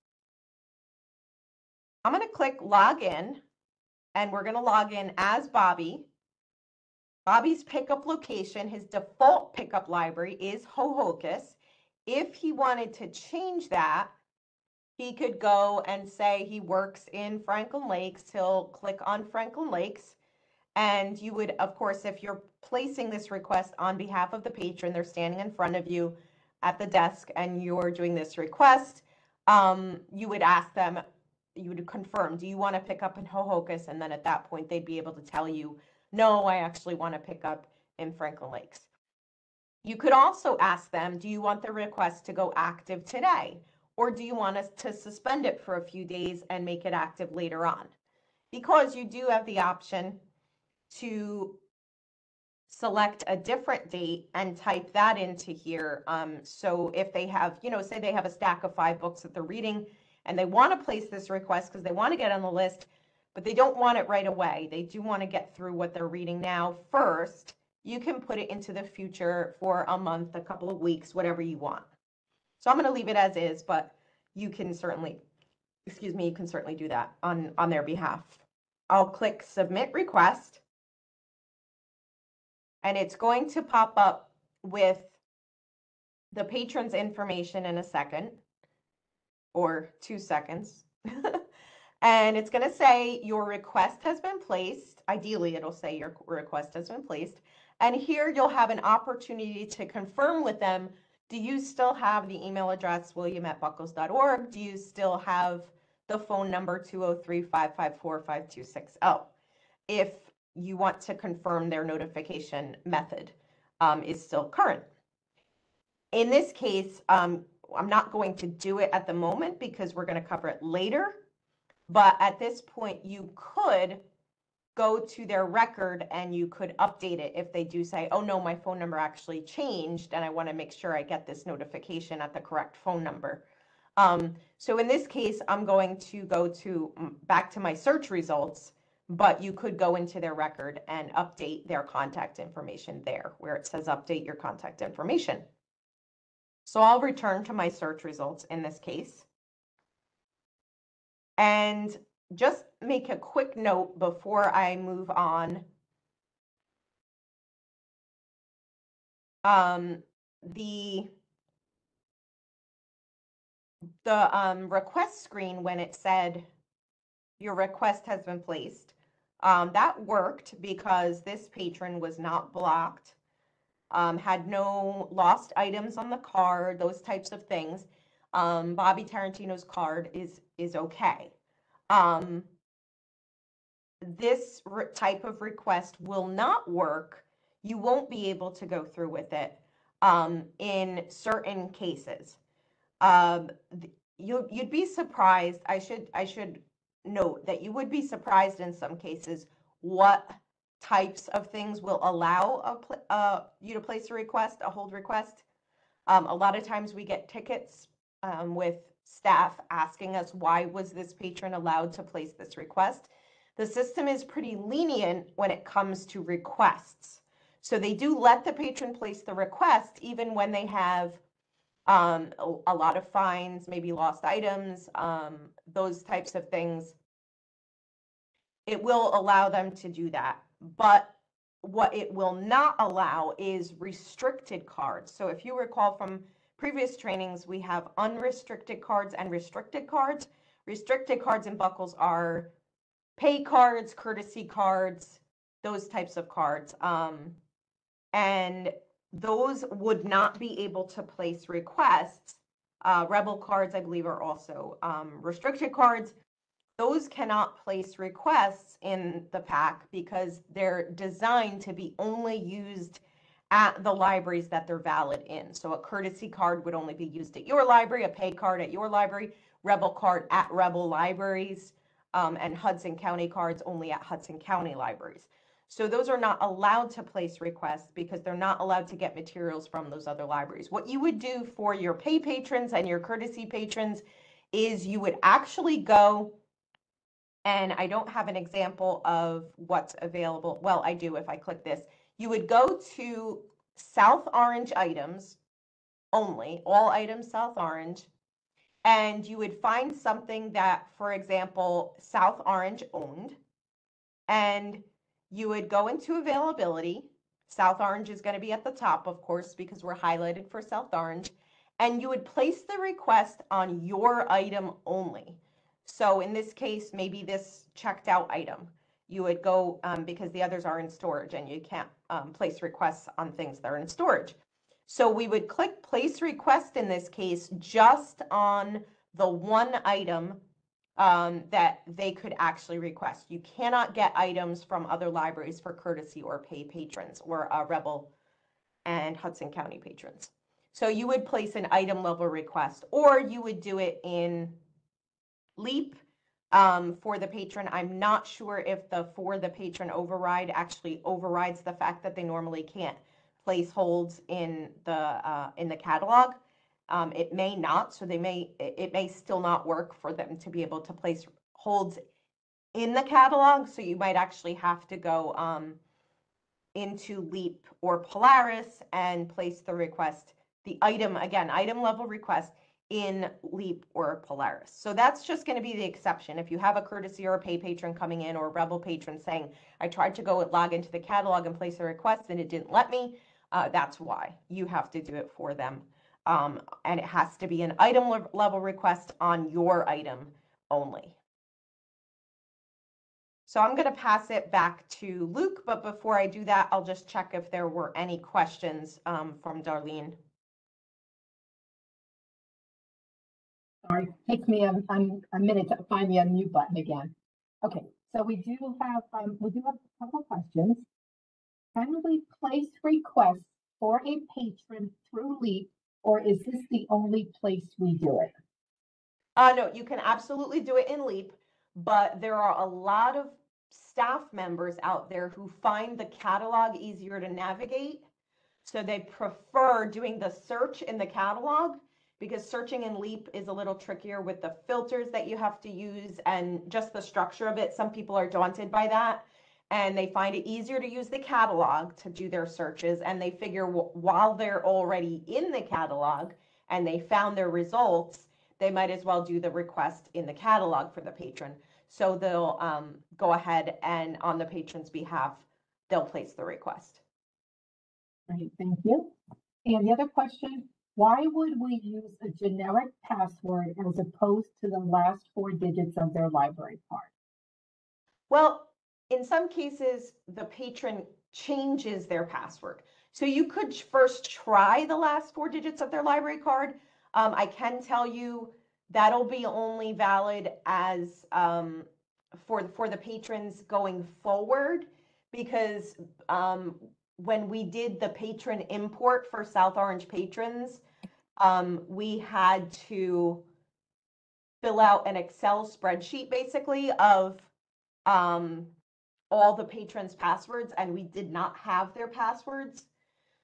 I'm going to click log in, and we're going to log in as Bobby. Bobby's pickup location, his default pickup library is Hohokus. If he wanted to change that, he could go and say he works in Franklin Lakes. He'll click on Franklin Lakes. And you would, of course, if you're placing this request on behalf of the patron, they're standing in front of you at the desk and you're doing this request, you would ask them, you would confirm, do you want to pick up in Hohokus? And then at that point, they'd be able to tell you, no, I actually want to pick up in Franklin Lakes. You could also ask them, do you want the request to go active today? Or do you want us to suspend it for a few days and make it active later on? Because you do have the option to select a different date and type that into here. So if they have, say they have a stack of 5 books that they're reading and they want to place this request because they want to get on the list, but they don't want it right away. They do want to get through what they're reading now first. You can put it into the future for a month, a couple of weeks, whatever you want. So I'm going to leave it as is, but you can certainly, you can certainly do that on their behalf. I'll click submit request. And it's going to pop up with the patron's information in a second or 2 seconds. And it's going to say your request has been placed. Ideally, it'll say your request has been placed. And here you'll have an opportunity to confirm with them, do you still have the email address william@buckles.org? Do you still have the phone number 203-554-5260? If you want to confirm their notification method is still current. In this case, I'm not going to do it at the moment because we're going to cover it later. But at this point, you could go to their record and you could update it if they do say, oh no, my phone number actually changed and I want to make sure I get this notification at the correct phone number. So in this case, I'm going to go back to my search results, but you could go into their record and update their contact information there where it says update your contact information. So I'll return to my search results in this case. And just make a quick note before I move on. The request screen, when it said your request has been placed, that worked because this patron was not blocked, had no lost items on the card, those types of things. Bobby Tarantino's card is okay. This type of request will not work. You won't be able to go through with it in certain cases. You'd be surprised. I should note that you would be surprised in some cases what types of things will allow you to place a request, a hold request. A lot of times we get tickets with staff asking us, why was this patron allowed to place this request? The system is pretty lenient when it comes to requests. So they do let the patron place the request even when they have a lot of fines, maybe lost items, those types of things. It will allow them to do that. But what it will not allow is restricted cards. So if you recall from previous trainings, we have unrestricted cards and restricted cards. Restricted cards in Buckles are pay cards, courtesy cards, those types of cards. And those would not be able to place requests. Rebel cards, I believe, are also restricted cards. Those cannot place requests in the PAC because they're designed to be only used at the libraries that they're valid in. So a courtesy card would only be used at your library, a pay card at your library, Rebel card at Rebel libraries, and Hudson County cards only at Hudson County libraries. So those are not allowed to place requests because they're not allowed to get materials from those other libraries. What you would do for your pay patrons and your courtesy patrons is you would actually go, and I don't have an example of what's available. Well, I do if I click this. You would go to South Orange items only, all items South Orange, and you would find something that, for example, South Orange owned, and you would go into availability. South Orange is going to be at the top, of course, because we're highlighted for South Orange, and you would place the request on your item only. So in this case, maybe this checked out item. You would go, because the others are in storage and you can't place requests on things that are in storage. So we would click place request in this case just on the one item that they could actually request. You cannot get items from other libraries for courtesy or pay patrons or Rebel and Hudson County patrons. So you would place an item level request, or you would do it in Leap for the patron. I'm not sure if the for the patron override actually overrides the fact that they normally can't place holds in the catalog. It may not, so it may still not work for them to be able to place holds in the catalog. So you might actually have to go into Leap or Polaris and place the request, the item, again, item level request in Leap or Polaris. So that's just going to be the exception. If you have a courtesy or a pay patron coming in, or a Rebel patron saying, I tried to go log into the catalog and place a request and it didn't let me, that's why you have to do it for them. And it has to be an item level request on your item only. So I'm going to pass it back to Luke, but before I do that, I'll just check if there were any questions from Darlene. Sorry, takes me a minute to find the unmute button again. Okay, so we do have a couple questions. Can we place requests for a patron through Leap, or is this the only place we do it? No, you can absolutely do it in Leap, but there are a lot of staff members out there who find the catalog easier to navigate. So they prefer doing the search in the catalog, because searching in Leap is a little trickier with the filters that you have to use and just the structure of it. Some people are daunted by that, and they find it easier to use the catalog to do their searches. And they figure while they're already in the catalog and they found their results, they might as well do the request in the catalog for the patron. So they'll go ahead and on the patron's behalf, they'll place the request. Great, thank you. And the other question, why would we use a generic password as opposed to the last 4 digits of their library card? Well, in some cases, the patron changes their password. So you could first try the last 4 digits of their library card. I can tell you that'll be only valid as for the patrons going forward, because when we did the patron import for South Orange patrons, we had to fill out an Excel spreadsheet basically of all the patrons' passwords, and we did not have their passwords.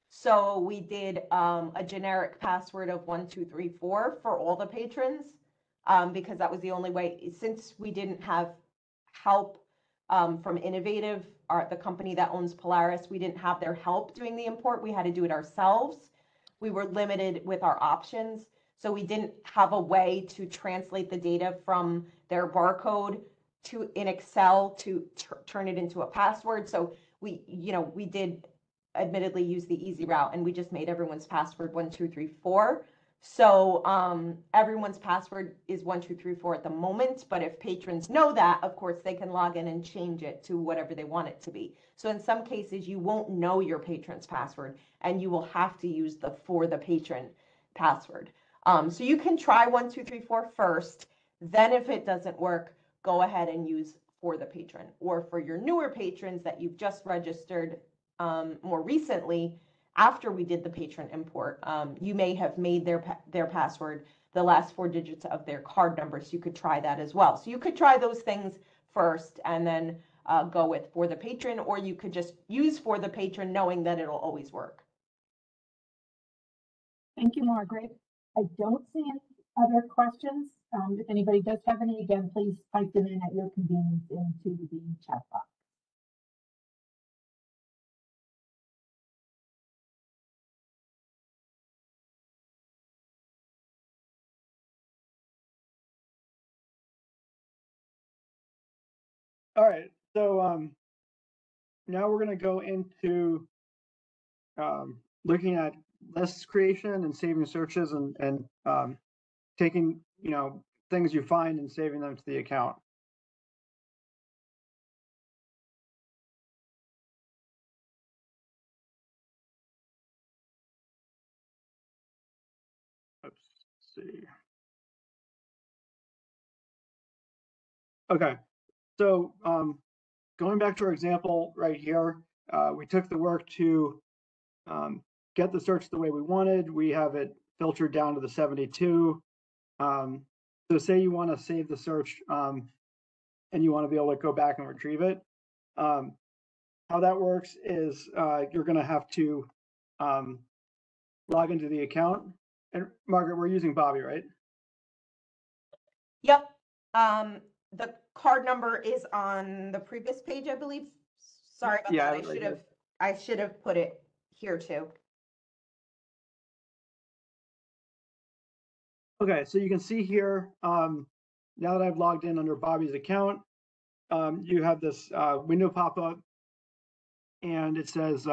So we did a generic password of 1234 for all the patrons, because that was the only way, since we didn't have help from Innovative, the company that owns Polaris. We didn't have their help doing the import. We had to do it ourselves. We were limited with our options. So we didn't have a way to translate the data from their barcode to in Excel to turn it into a password. So we did admittedly use the easy route, and we just made everyone's password 1234. So everyone's password is 1234 at the moment, but if patrons know that, of course, they can log in and change it to whatever they want it to be. So in some cases, you won't know your patron's password, and you will have to use the for the patron password. So you can try 1234 first, then if it doesn't work, go ahead and use for the patron. Or for your newer patrons that you've just registered more recently, after we did the patron import, you may have made their password the last 4 digits of their card number, so you could try that as well. So you could try those things first and then go with for the patron, or you could just use for the patron knowing that it'll always work. Thank you, Margaret. I don't see any other questions. If anybody does have any, again, please type them in at your convenience into the chat box. All right, so now we're going to go into looking at lists creation and saving searches and taking, things you find and saving them to the account. Let's see. Okay, so going back to our example right here, we took the work to get the search the way we wanted. We have it filtered down to the 72. So say you want to save the search and you want to be able to go back and retrieve it. How that works is you're going to have to log into the account. And Margaret, we're using Bobby, right? Yep. The card number is on the previous page, I believe. Sorry about Yeah, that. right I should have put it here too. Okay, so you can see here, now that I've logged in under Bobby's account, you have this window pop up and it says,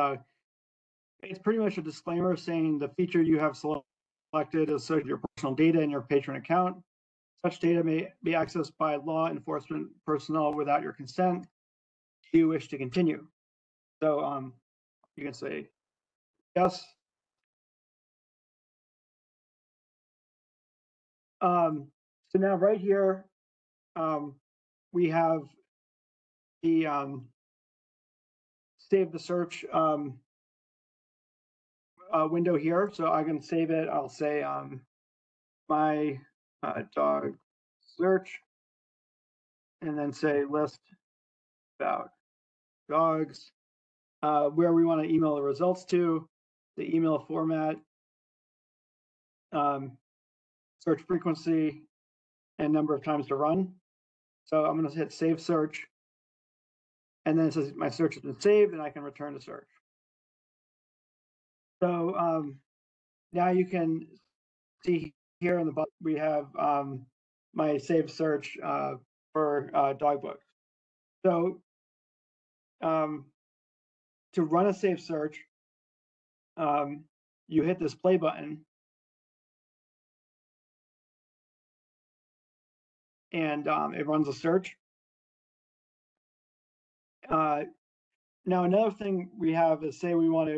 it's pretty much a disclaimer saying the feature you have selected is so your personal data in your patron account. Such data may be accessed by law enforcement personnel without your consent. Do you wish to continue? So you can say yes. So now right here, we have the save the search window here. So I can save it. I'll say my dog search and then say list about dogs, where we want to email the results to, the email format, search frequency, and number of times to run. So I'm going to hit save search. And then it says my search has been saved and I can return to search. So now you can see here in the bottom, we have my saved search for dog books. So to run a saved search, you hit this play button and it runs a search. Now, another thing we have is say we want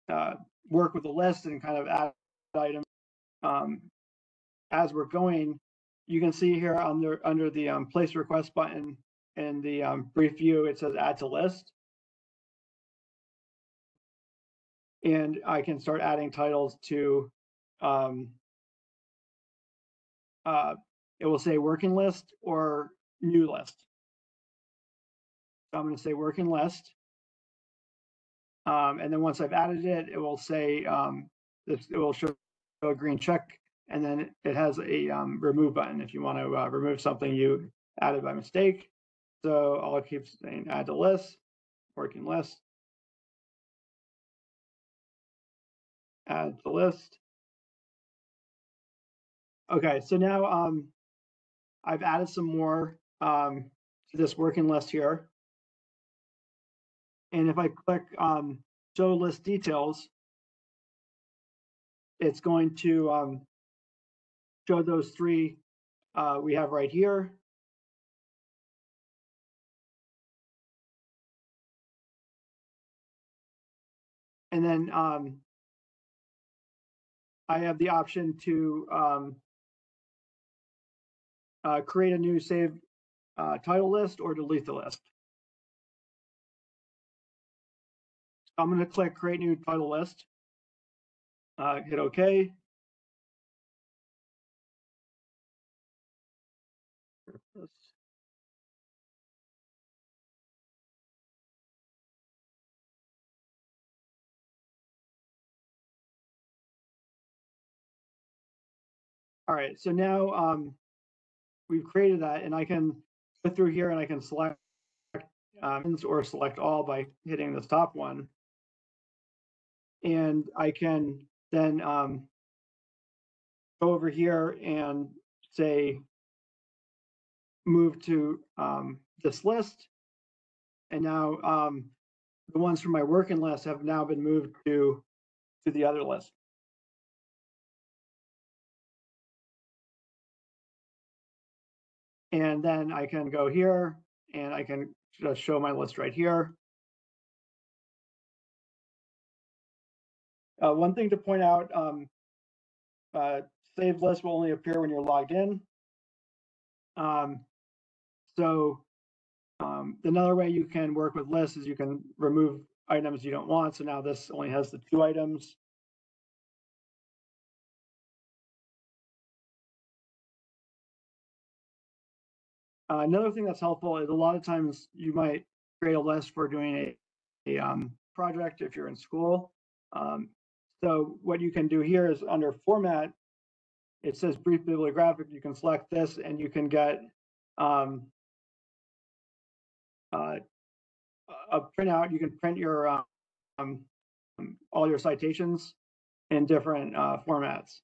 to work with a list and kind of add items as we're going. You can see here under the place request button in the brief view, it says add to list. And I can start adding titles to, it will say working list or new list. So I'm going to say working list. And then once I've added it, it will say, it will show a green check. And then it has a remove button if you want to remove something you added by mistake. So I'll keep saying add to list, working list, add to list. Okay, so now I've added some more to this working list here. And if I click show list details, it's going to show those three we have right here. And then I have the option to create a new save title list or delete the list. I'm going to click create new title list, hit OK. All right, so now we've created that, and I can go through here and I can select or select all by hitting this top one. And I can then go over here and say move to this list. And now the ones from my working list have now been moved to the other list. And then I can go here and I can just show my list right here. One thing to point out, saved list will only appear when you're logged in. Another way you can work with lists is you can remove items you don't want. So now this only has the 2 items. Another thing that's helpful is a lot of times you might create a list for doing a project if you're in school. So what you can do here is under format, it says brief bibliographic. You can select this and you can get a printout. You can print your all your citations in different formats.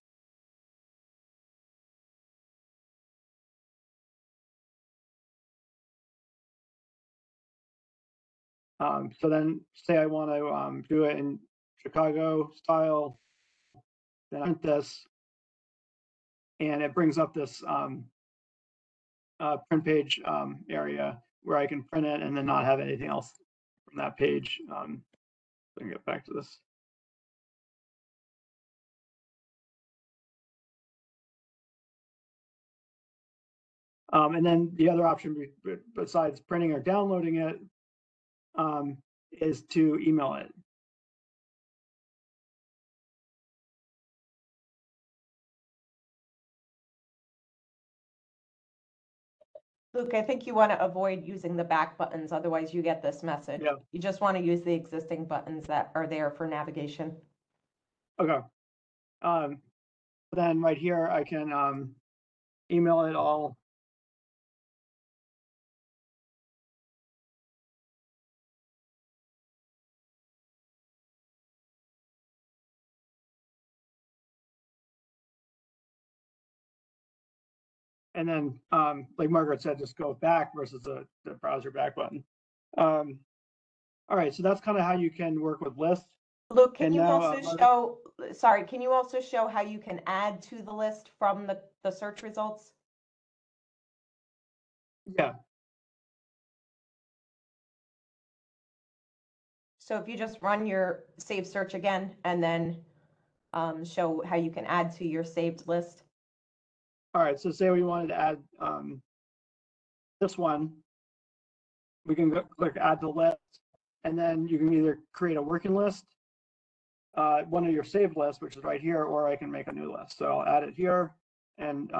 So then say I want to do it in Chicago style, then I print this and it brings up this print page area where I can print it and then not have anything else from that page. Let me get back to this. And then the other option besides printing or downloading it is to email it. Luke, I think you want to avoid using the back buttons, otherwise you get this message. Yeah. You just want to use the existing buttons that are there for navigation. Okay. Then right here, I can email it all. And then, like Margaret said, just go back versus the browser back button. All right, so that's kind of how you can work with lists. Luke, can And you now, also show, sorry, can you also show how you can add to the list from the search results? Yeah. So if you just run your save search again and then show how you can add to your saved list. All right, so say we wanted to add this one, we can click add to list, and then you can either create a working list, one of your saved lists, which is right here, or I can make a new list. So I'll add it here, and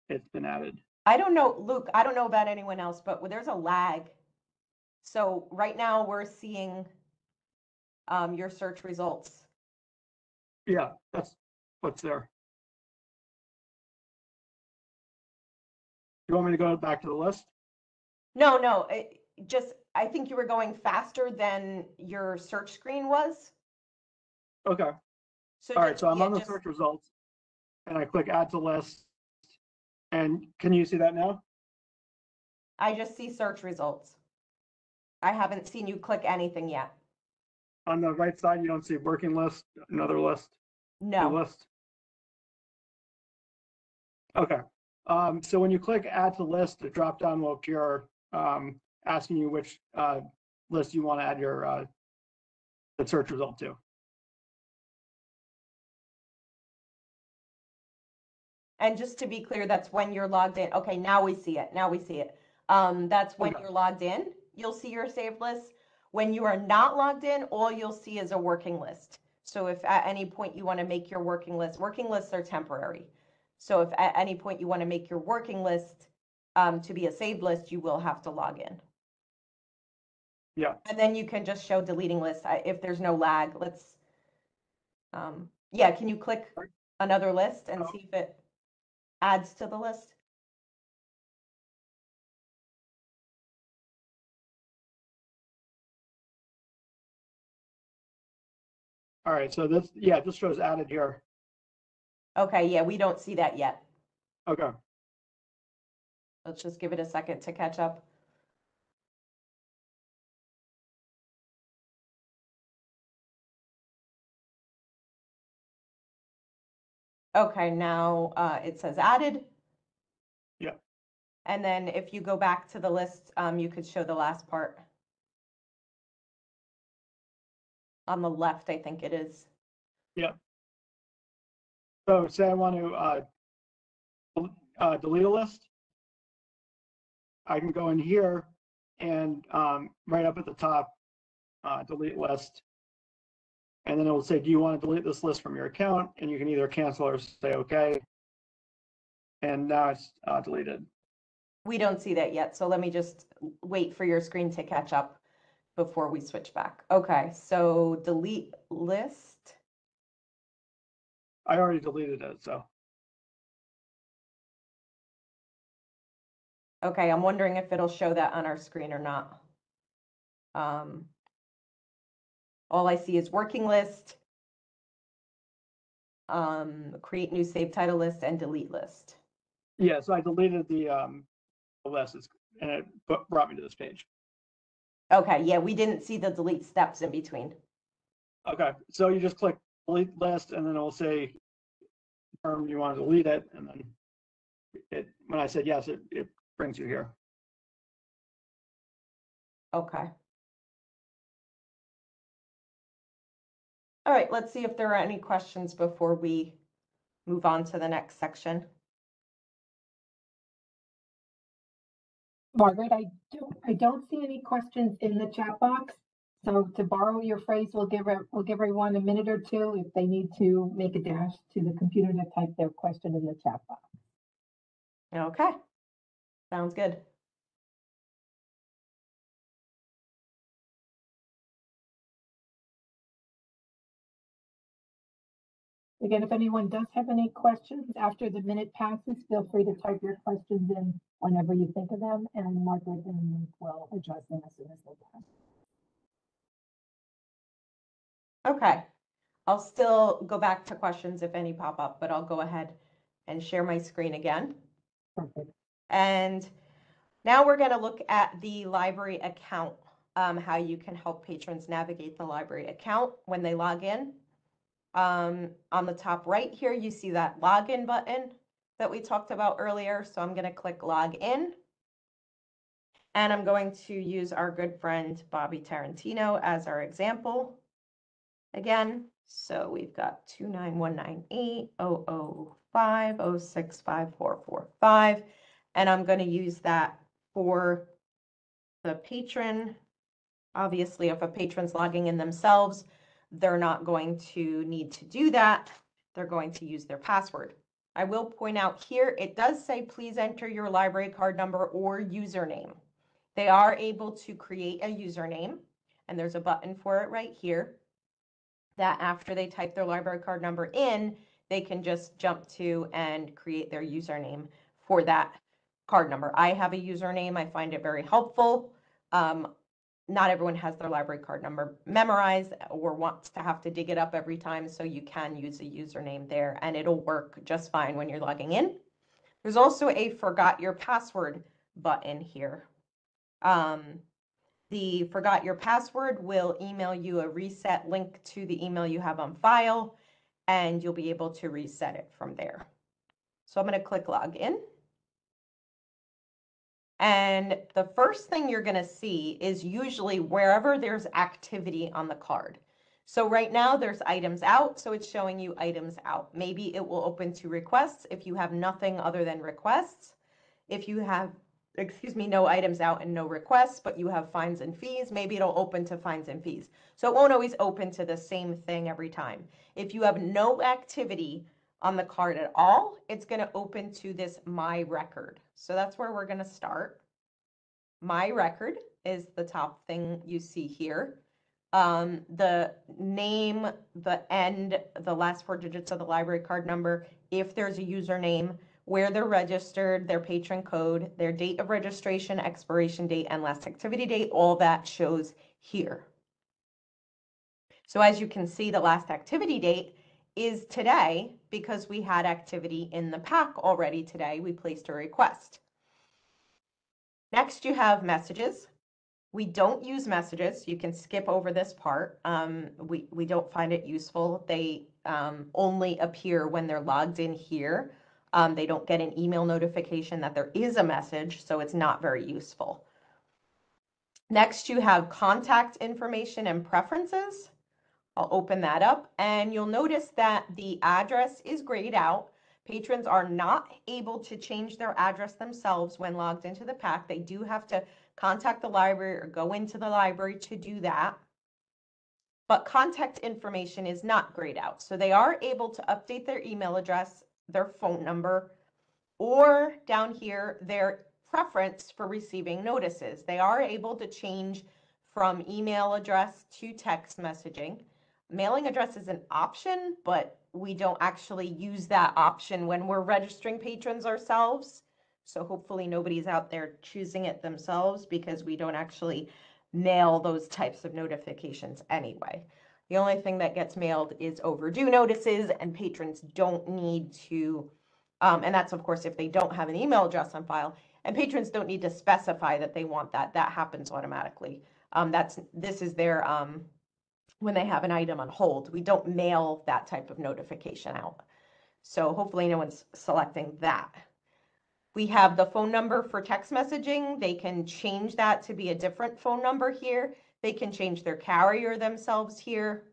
it's been added. I don't know, Luke, I don't know about anyone else, but there's a lag. So right now we're seeing your search results. Yeah, that's what's there. You want me to go back to the list? No, I think you were going faster than your search screen was. Okay. So All right, so I'm on the search results, and I click add to list. And can you see that now? I just see search results. I haven't seen you click anything yet. On the right side, you don't see working list, another list, No. new list. Okay. So when you click add to list, the drop down will appear asking you which list you want to add your the search result to. And just to be clear, that's when you're logged in. Okay, now we see it. Now we see it. That's when you're logged in. You'll see your saved list. When you are not logged in, all you'll see is a working list. So if at any point you want to make your working lists are temporary. So if at any point you want to make your working list to be a saved list, you will have to log in. Yeah. And then you can just show deleting lists if there's no lag. Let's, yeah, can you click another list and see if it adds to the list? All right, so this, yeah, this shows added here. Okay, yeah, we don't see that yet. Okay. Let's just give it a second to catch up. Okay, now it says added. Yeah. And then if you go back to the list, you could show the last part. On the left, I think it is. Yeah. So say I want to delete a list. I can go in here and right up at the top, delete list. And then it will say, do you want to delete this list from your account? And you can either cancel or say, okay. And now it's deleted. We don't see that yet, so let me just wait for your screen to catch up before we switch back. Okay, so delete list. I already deleted it, so. Okay, I'm wondering if it'll show that on our screen or not. All I see is working list, create new save title list, and delete list. Yeah, so I deleted the list and it brought me to this page. Okay, yeah, we didn't see the delete steps in between. Okay, so you just click delete list and then it will say term you want to delete it, and then when I said yes, it brings you here. Okay. All right, let's see if there are any questions before we move on to the next section. Margaret, I don't see any questions in the chat box. So to borrow your phrase, we'll give everyone a minute or two if they need to make a dash to the computer to type their question in the chat box. Okay, sounds good. Again, if anyone does have any questions after the minute passes, feel free to type your questions in whenever you think of them, and Margaret and Luke will address them as soon as they can. Okay, I'll still go back to questions if any pop up, but I'll go ahead and share my screen again. Perfect. And now we're going to look at the library account, how you can help patrons navigate the library account when they log in. On the top right here, you see that login button that we talked about earlier. So I'm going to click log in. And I'm going to use our good friend Bobby Tarantino as our example again. So we've got 29198005065465445. And I'm going to use that for the patron. Obviously, if a patron's logging in themselves, they're not going to need to do that. They're going to use their password. I will point out here, it does say, please enter your library card number or username. They are able to create a username, and there's a button for it right here that after they type their library card number in, they can just jump to and create their username for that card number. I have a username. I find it very helpful. Not everyone has their library card number memorized or wants to have to dig it up every time, so you can use a username there and it'll work just fine when you're logging in. There's also a forgot your password button here. The forgot your password will email you a reset link to the email you have on file, and you'll be able to reset it from there. So I'm going to click login. And the first thing you're going to see is usually wherever there's activity on the card. So right now there's items out, so it's showing you items out. Maybe it will open to requests if you have nothing other than requests. If you have, no items out and no requests, but you have fines and fees, maybe it'll open to fines and fees. So it won't always open to the same thing every time. If you have no activity on the card at all, it's going to open to this My Record. So that's where we're going to start. My Record is the top thing you see here. The name, the end, the last 4 digits of the library card number, if there's a username, where they're registered, their patron code, their date of registration, expiration date, and last activity date, all that shows here. So as you can see, the last activity date is today because we had activity in the PAC already today. We placed a request. Next, you have messages. We don't use messages. You can skip over this part. We don't find it useful. They only appear when they're logged in here. They don't get an email notification that there is a message, so it's not very useful. Next, you have contact information and preferences. I'll open that up, and you'll notice that the address is grayed out. Patrons are not able to change their address themselves when logged into the PAC. They do have to contact the library or go into the library to do that. But contact information is not grayed out. So they are able to update their email address, their phone number, or down here, their preference for receiving notices. They are able to change from email address to text messaging. Mailing address is an option, but we don't actually use that option when we're registering patrons ourselves. So hopefully nobody's out there choosing it themselves, because we don't actually mail those types of notifications anyway. The only thing that gets mailed is overdue notices, and patrons don't need to, and that's of course if they don't have an email address on file, and patrons don't need to specify that they want that. That happens automatically. This is their when they have an item on hold. We don't mail that type of notification out. So hopefully no one's selecting that. We have the phone number for text messaging. They can change that to be a different phone number here. They can change their carrier themselves here.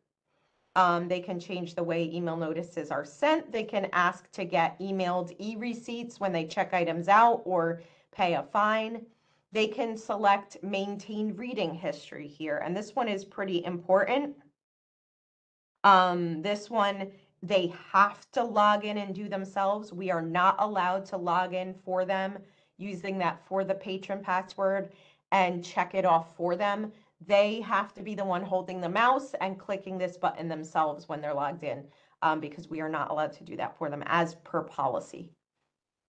They can change the way email notices are sent. They can ask to get emailed e-receipts when they check items out or pay a fine. They can select maintain reading history here, and this one is pretty important. This one, they have to log in and do themselves. We are not allowed to log in for them using that for the patron password and check it off for them. They have to be the one holding the mouse and clicking this button themselves when they're logged in, because we are not allowed to do that for them as per policy.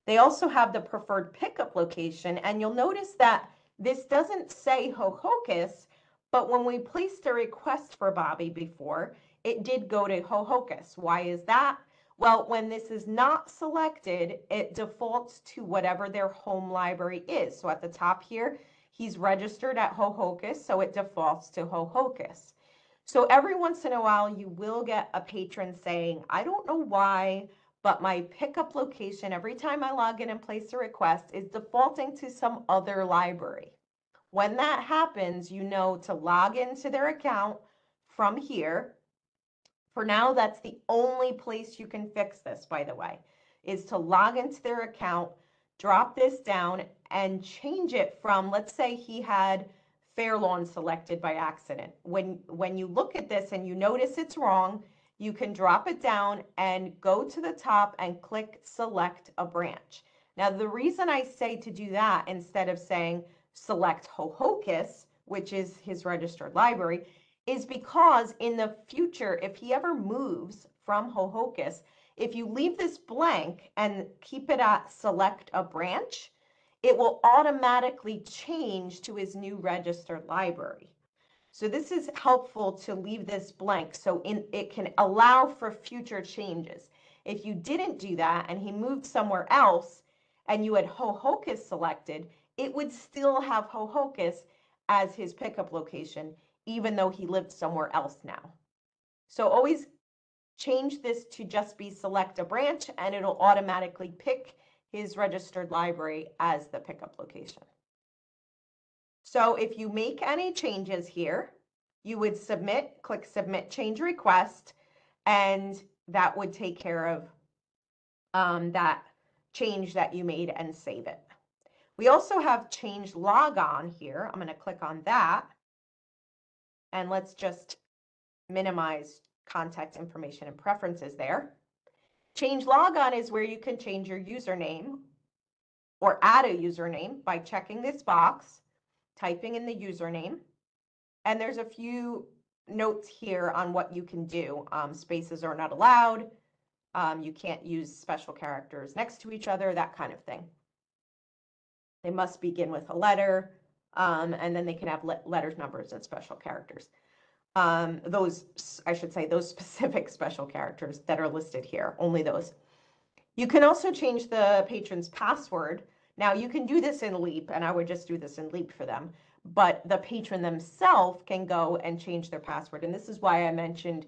They also have the preferred pickup location, and you'll notice that this doesn't say Ho-Hocus, but when we placed a request for Bobby before, it did go to Ho-Hocus. Why is that? Well, when this is not selected, it defaults to whatever their home library is. So at the top here, he's registered at Ho-Hocus, so it defaults to Ho-Hocus. So every once in a while, you will get a patron saying, I don't know why, but my pickup location, every time I log in and place a request, is defaulting to some other library. When that happens, you know to log into their account from here. For now, that's the only place you can fix this, by the way, is to log into their account, drop this down, and change it from, let's say he had Fairlawn selected by accident. When you look at this and you notice it's wrong, you can drop it down and go to the top and click select a branch. Now, the reason I say to do that instead of saying select Ho-Hocus, which is his registered library, is because in the future, if he ever moves from Ho-Hocus, if you leave this blank and keep it at select a branch, it will automatically change to his new registered library. So this is helpful to leave this blank so it can allow for future changes. If you didn't do that and he moved somewhere else and you had Ho-Hocus selected, it would still have Ho-Hocus as his pickup location, even though he lived somewhere else now. So always change this to just be select a branch, and it'll automatically pick his registered library as the pickup location. So if you make any changes here, you would click submit change request, and that would take care of that change that you made and save it. We also have change logon here. I'm going to click on that, and let's just minimize contact information and preferences there. Change logon is where you can change your username or add a username by checking this box, typing in the username, and there's a few notes here on what you can do. Spaces are not allowed. You can't use special characters next to each other, that kind of thing. They must begin with a letter, and then they can have letters, numbers, and special characters. Those specific special characters that are listed here, only those. You can also change the patron's password. Now you can do this in Leap, and I would just do this in Leap for them, but the patron themselves can go and change their password. And this is why I mentioned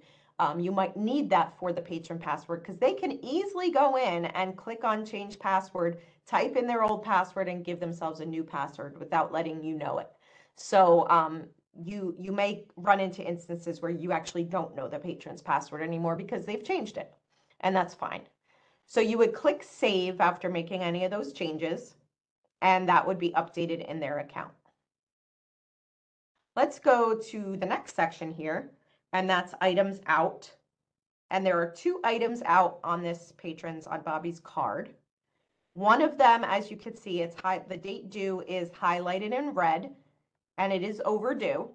you might need that for the patron password, because they can easily go in and click on change password, type in their old password, and give themselves a new password without letting you know it. So you may run into instances where you actually don't know the patron's password anymore because they've changed it, and that's fine. So you would click save after making any of those changes, and that would be updated in their account. Let's go to the next section here, and that's items out. And there are 2 items out on this patrons on Bobby's card. One of them, as you can see, the date due is highlighted in red, and it is overdue.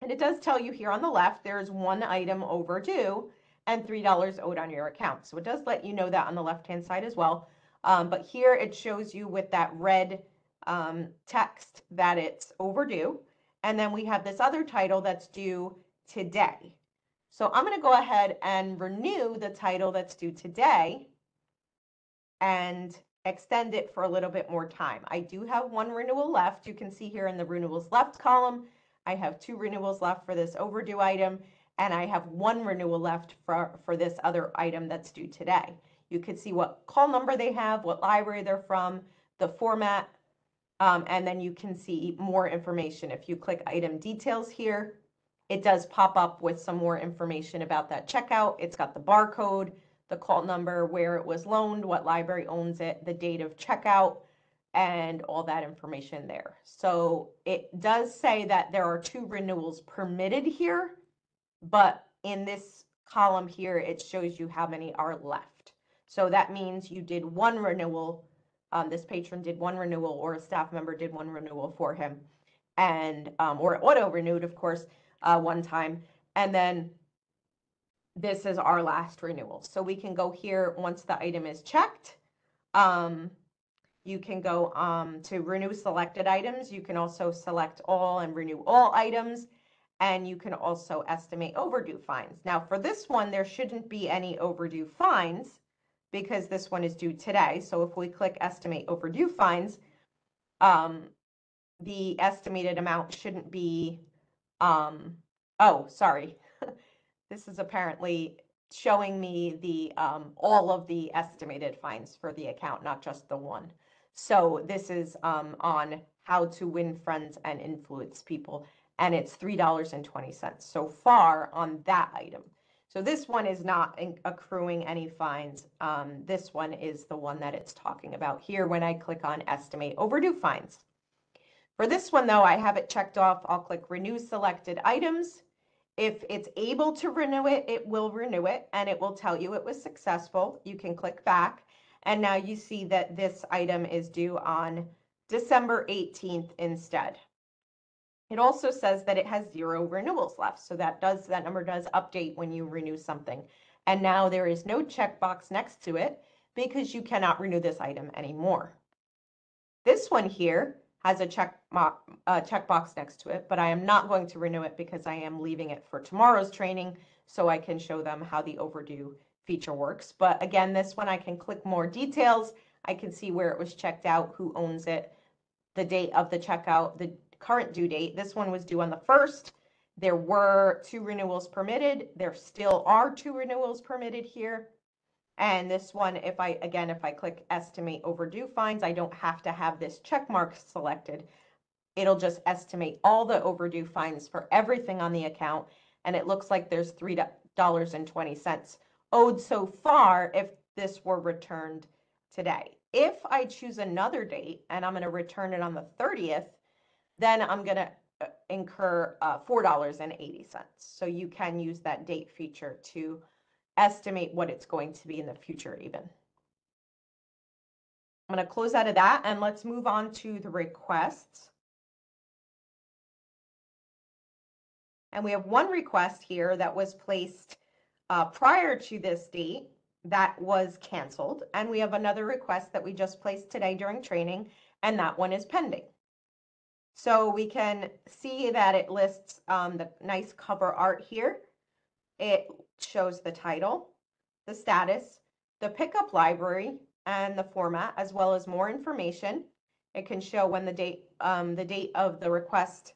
And it does tell you here on the left, there's 1 item overdue and $3 owed on your account. So it does let you know that on the left-hand side as well. But here it shows you with that red text that it's overdue. And then we have this other title that's due today. So I'm going to go ahead and renew the title that's due today and extend it for a little bit more time. I do have 1 renewal left. You can see here in the renewals left column, I have 2 renewals left for this overdue item, and I have 1 renewal left for this other item that's due today. You can see what call number they have, what library they're from, the format, and then you can see more information. If you click item details here, it does pop up with some more information about that checkout. It's got the barcode, the call number, where it was loaned, what library owns it, the date of checkout, and all that information there. So it does say that there are 2 renewals permitted here, but in this column here, it shows you how many are left. So that means you did 1 renewal. This patron did 1 renewal, or a staff member did 1 renewal for him, and or auto renewed, of course, 1 time. And then this is our last renewal. So we can go here once the item is checked. You can go to renew selected items. You can also select all and renew all items. And you can also estimate overdue fines. Now for this one, there shouldn't be any overdue fines because this one is due today. So if we click estimate overdue fines, the estimated amount shouldn't be, oh, sorry. This is apparently showing me the all of the estimated fines for the account, not just the 1. So this is on how to win friends and influence people, and it's $3.20 so far on that item. So this one is not accruing any fines. This one is the one that it's talking about here when I click on estimate overdue fines. For this one though, I have it checked off. I'll click renew selected items. If it's able to renew it, it will renew it, and it will tell you it was successful. You can click back, and now you see that this item is due on December 18th instead. It also says that it has 0 renewals left, so that number does update when you renew something. And now there is no checkbox next to it because you cannot renew this item anymore. This one here has a checkbox next to it, but I am not going to renew it because I am leaving it for tomorrow's training so I can show them how the overdue feature works. But again, this one I can click more details. I can see where it was checked out, who owns it, the date of the checkout, the current due date. This one was due on the 1st. There were 2 renewals permitted. There still are 2 renewals permitted here. And this one, if I click estimate overdue fines, I don't have to have this check mark selected. It'll just estimate all the overdue fines for everything on the account. And it looks like there's $3.20 owed so far if this were returned today. If I choose another date and I'm going to return it on the 30th, then I'm going to incur $4.80. So you can use that date feature to estimate what it's going to be in the future even. I'm going to close out of that and let's move on to the requests. And we have 1 request here that was placed prior to this date that was canceled. And we have another request that we just placed today during training, and that one is pending. So we can see that it lists the nice cover art here. It shows the title, the status, the pickup library, and the format, as well as more information. It can show when the date of the request,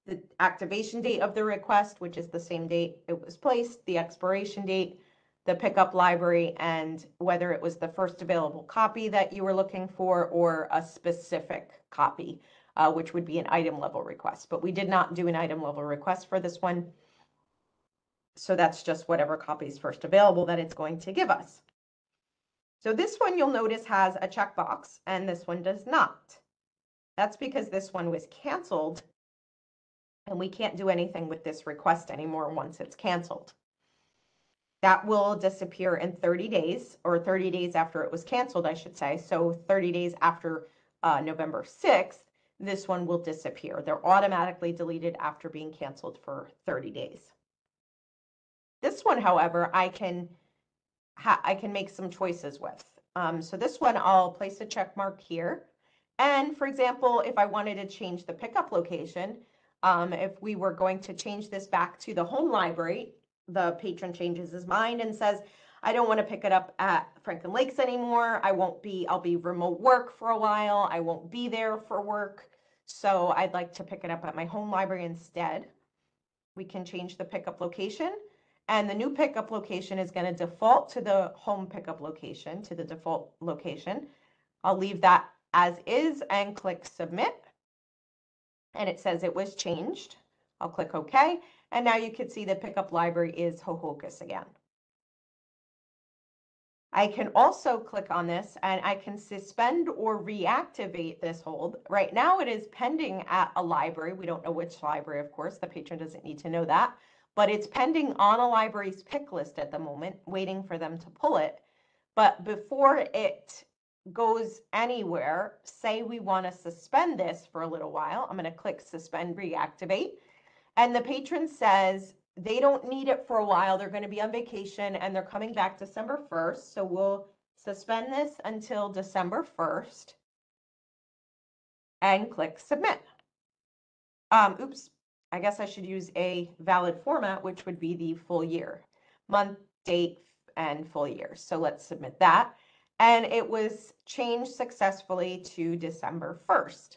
the activation date of the request, which is the same date it was placed, the expiration date, the pickup library, and whether it was the first available copy that you were looking for or a specific copy, which would be an item level request. But we did not do an item level request for this one. So that's just whatever copy is first available that it's going to give us. So this one you'll notice has a checkbox and this one does not. That's because this one was canceled and we can't do anything with this request anymore once it's canceled. That will disappear in 30 days, or 30 days after it was canceled, I should say. So 30 days after November 6th, this one will disappear. They're automatically deleted after being canceled for 30 days. This one, however, I can make some choices with. So this one, I'll place a check mark here. And for example, if I wanted to change the pickup location, if we were going to change this back to the home library, the patron changes his mind and says, I don't want to pick it up at Franklin Lakes anymore. I'll be remote work for a while. I won't be there for work. So I'd like to pick it up at my home library instead. We can change the pickup location. And the new pickup location is going to default to the home pickup location, to the default location. I'll leave that as is and click submit. And it says it was changed. I'll click OK. And now you can see the pickup library is Hohokus again. I can also click on this and I can suspend or reactivate this hold. Right now it is pending at a library. We don't know which library, of course. The patron doesn't need to know that. But it's pending on a library's pick list at the moment, waiting for them to pull it. But before it goes anywhere, say we want to suspend this for a little while, I'm going to click suspend reactivate. And the patron says they don't need it for a while. They're going to be on vacation and they're coming back December 1st. So we'll suspend this until December 1st and click submit. Oops. I guess I should use a valid format, which would be the full year, month, date, and full year. So let's submit that. And it was changed successfully to December 1st.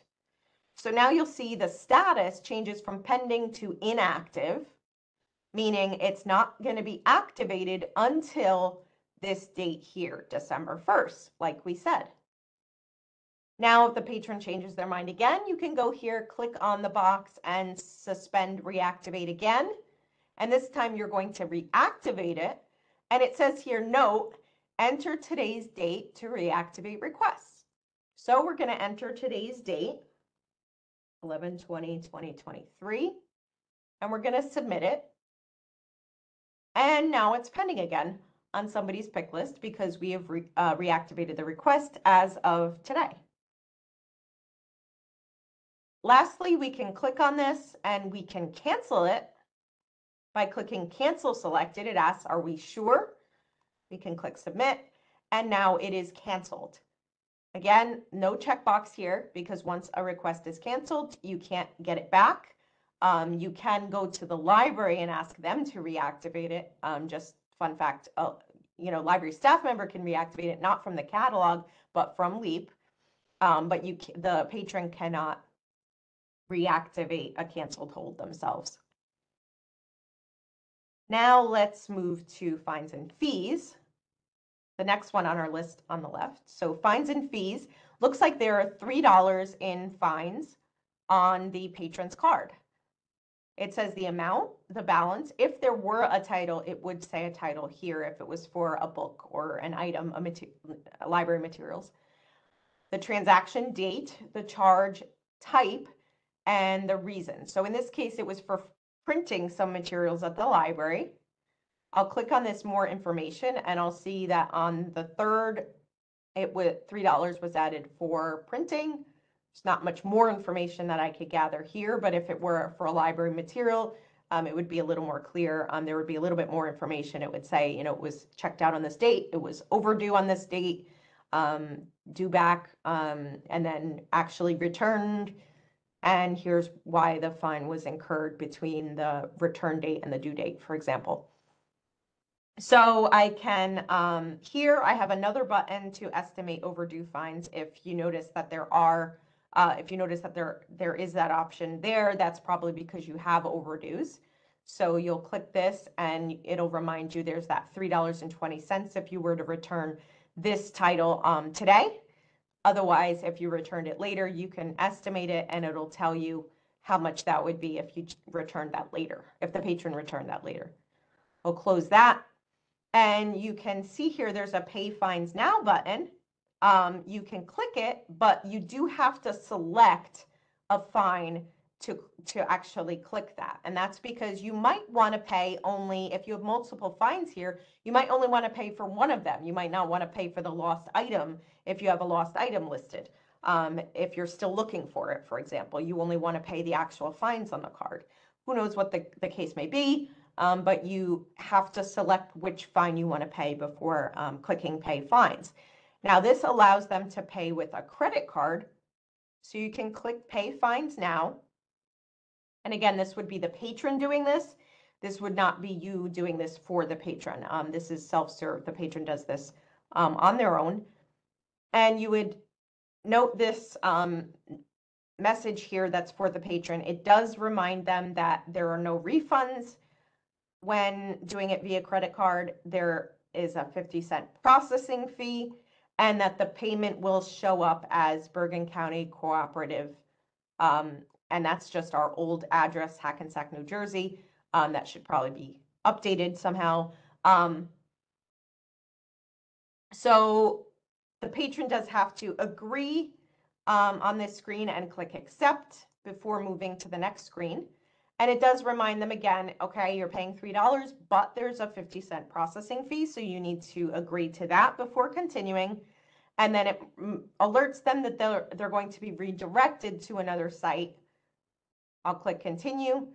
So now you'll see the status changes from pending to inactive, meaning it's not going to be activated until this date here, December 1st, like we said. Now, if the patron changes their mind again, you can go here, click on the box and suspend reactivate again. And this time you're going to reactivate it. And it says here, note, enter today's date to reactivate requests. So we're going to enter today's date, 11/20/2023, and we're going to submit it. And now it's pending again on somebody's pick list because we have reactivated the request as of today. Lastly, we can click on this and we can cancel it by clicking cancel selected. It asks, are we sure? We can click submit and now it is canceled. Again, no checkbox here because once a request is canceled, you can't get it back. You can go to the library and ask them to reactivate it. Just fun fact, library staff member can reactivate it, not from the catalog, but from LEAP. But the patron cannot reactivate a canceled hold themselves. Now let's move to fines and fees. The next one on our list on the left. So fines and fees, looks like there are $3 in fines on the patron's card. It says the amount, the balance. If there were a title, it would say a title here if it was for a book or an item, a library materials. The transaction date, the charge type, and the reason. So in this case, it was for printing some materials at the library. I'll click on this more information and I'll see that on the 3rd, $3 was added for printing. There's not much more information that I could gather here, but if it were for a library material, it would be a little more clear. There would be a little bit more information. It would say, it was checked out on this date, it was overdue on this date, due back, and then actually returned. And here's why the fine was incurred between the return date and the due date, for example. So I can, here I have another button to estimate overdue fines. If you notice that there is that option there, that's probably because you have overdues. So you'll click this and it'll remind you there's that $3.20 if you were to return this title today. Otherwise, if you returned it later, you can estimate it and it'll tell you how much that would be if you returned that later, if the patron returned that later. We'll close that. And you can see here, there's a Pay Fines Now button. You can click it, but you do have to select a fine to actually click that. And that's because you might want to pay only, if you have multiple fines here, you might only want to pay for one of them. You might not want to pay for the lost item if you have a lost item listed. If you're still looking for it, for example, you only want to pay the actual fines on the card. Who knows what the case may be, but you have to select which fine you want to pay before clicking Pay Fines. Now, this allows them to pay with a credit card. So you can click Pay Fines Now. And again, this would be the patron doing this. This would not be you doing this for the patron. This is self-serve. The patron does this on their own. And you would note this message here that's for the patron. It does remind them that there are no refunds when doing it via credit card. There is a 50-cent processing fee, and that the payment will show up as Bergen County Cooperative. And that's just our old address, Hackensack, New Jersey. That should probably be updated somehow. So the patron does have to agree on this screen and click Accept before moving to the next screen. And it does remind them again, okay, you're paying $3, but there's a 50-cent processing fee, so you need to agree to that before continuing. And then it alerts them that they're going to be redirected to another site. I'll click Continue,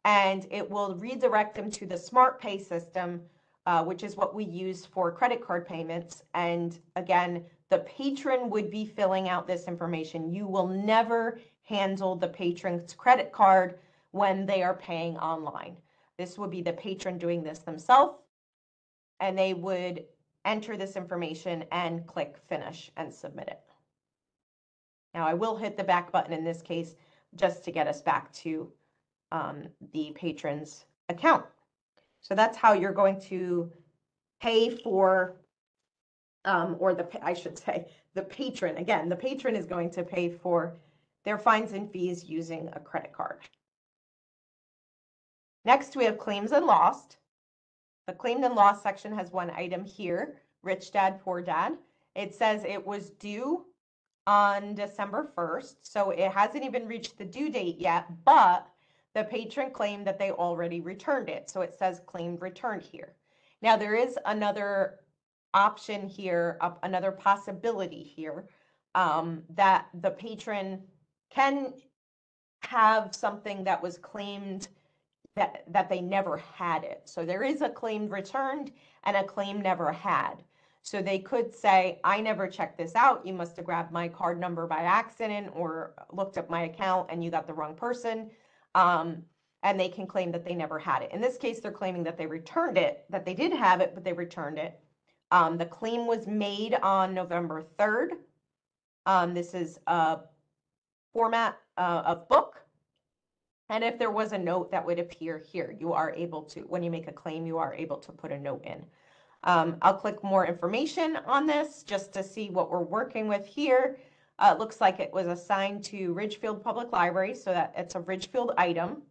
and it will redirect them to the Smart Pay system, which is what we use for credit card payments. And again, the patron would be filling out this information. You will never handle the patron's credit card when they are paying online. This would be the patron doing this themselves, and they would enter this information and click Finish and submit it. Now I will hit the back button in this case just to get us back to the patron's account. So that's how you're going to pay for, I should say, the patron. Again, the patron is going to pay for their fines and fees using a credit card. Next, we have Claims and Lost. The Claimed and Lost section has one item here, Rich Dad, Poor Dad. It says it was due on December 1st, so it hasn't even reached the due date yet, but the patron claimed that they already returned it. So it says claimed returned here. Now there is another option here, another possibility here, that the patron can have something that was claimed that they never had it. So there is a claim returned and a claim never had. So they could say, I never checked this out. You must have grabbed my card number by accident or looked up my account and you got the wrong person. And they can claim that they never had it. In this case, they're claiming that they returned it, that they did have it, but they returned it. The claim was made on November 3rd. This is a format of book. And if there was a note that would appear here, you are able to, when you make a claim, you are able to put a note in. I'll click more information on this just to see what we're working with here. It looks like it was assigned to Ridgefield Public Library, so that it's a Ridgefield item.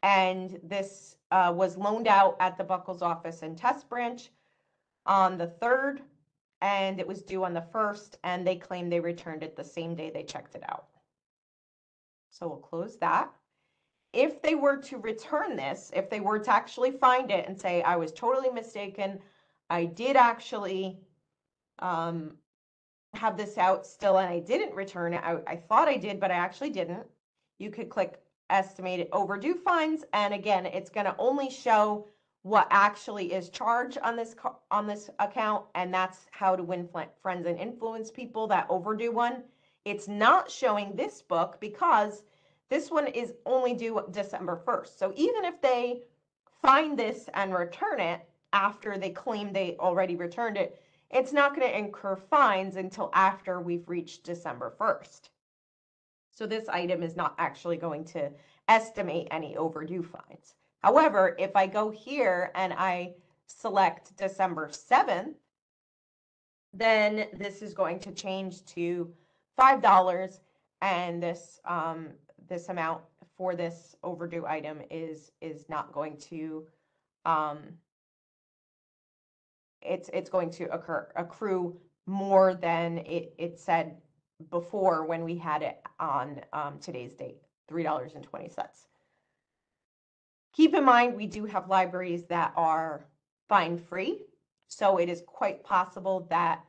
And this was loaned out at the Buckles office and Test Branch on the 3rd, and it was due on the 1st, and they claimed they returned it the same day they checked it out. So we'll close that. If they were to return this, if they were to actually find it and say, I was totally mistaken, I did actually have this out still and I didn't return it, I thought I did, but I actually didn't, you could click Estimated Overdue Fines, and again, it's going to only show what actually is charged on this account, and that's how to win friends and influence people, that overdue one. It's not showing this book because this one is only due December 1st. So even if they find this and return it, after they claim they already returned it, it's not going to incur fines until after we've reached December 1st. So this item is not actually going to estimate any overdue fines. However, if I go here and I select December 7th, then this is going to change to $5, and this this amount for this overdue item is not going to it's going to accrue more than it said before when we had it on today's date, $3.20. Keep in mind, we do have libraries that are fine-free, so it is quite possible that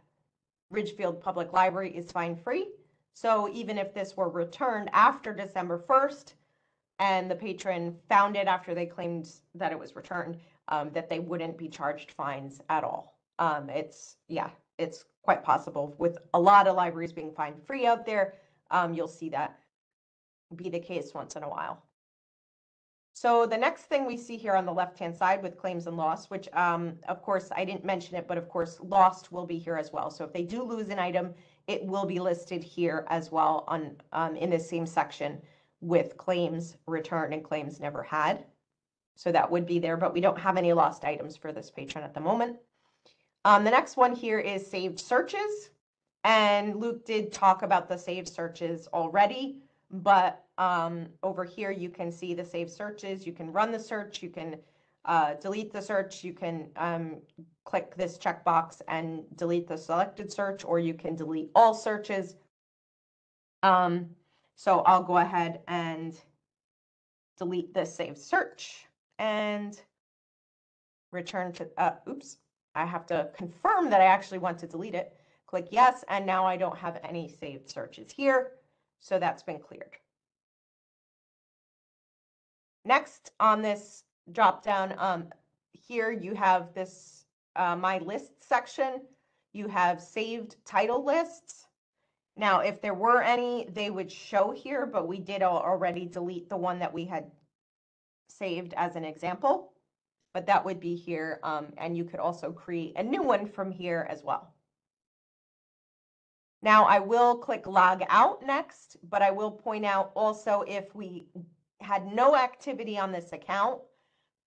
Ridgefield Public Library is fine-free. So even if this were returned after December 1st and the patron found it after they claimed that it was returned, that they wouldn't be charged fines at all. It's quite possible. With a lot of libraries being fine-free out there, you'll see that be the case once in a while. So the next thing we see here on the left-hand side with claims and loss, which of course I didn't mention it, but of course lost will be here as well. So if they do lose an item, it will be listed here as well on in the same section with claims returned and claims never had. So that would be there, but we don't have any lost items for this patron at the moment. The next one here is saved searches, and Luke did talk about the saved searches already, but over here you can see the saved searches. You can run the search, you can delete the search, you can click this checkbox and delete the selected search, or you can delete all searches. So I'll go ahead and delete this saved search and return to, oops, I have to confirm that I actually want to delete it. Click yes, and now I don't have any saved searches here, so that's been cleared. Next on this drop down, here you have this My List section. You have saved title lists. Now, if there were any, they would show here, but we did already delete the one that we had saved as an example, but that would be here, and you could also create a new one from here as well. Now, I will click log out next, but I will point out also if we had no activity on this account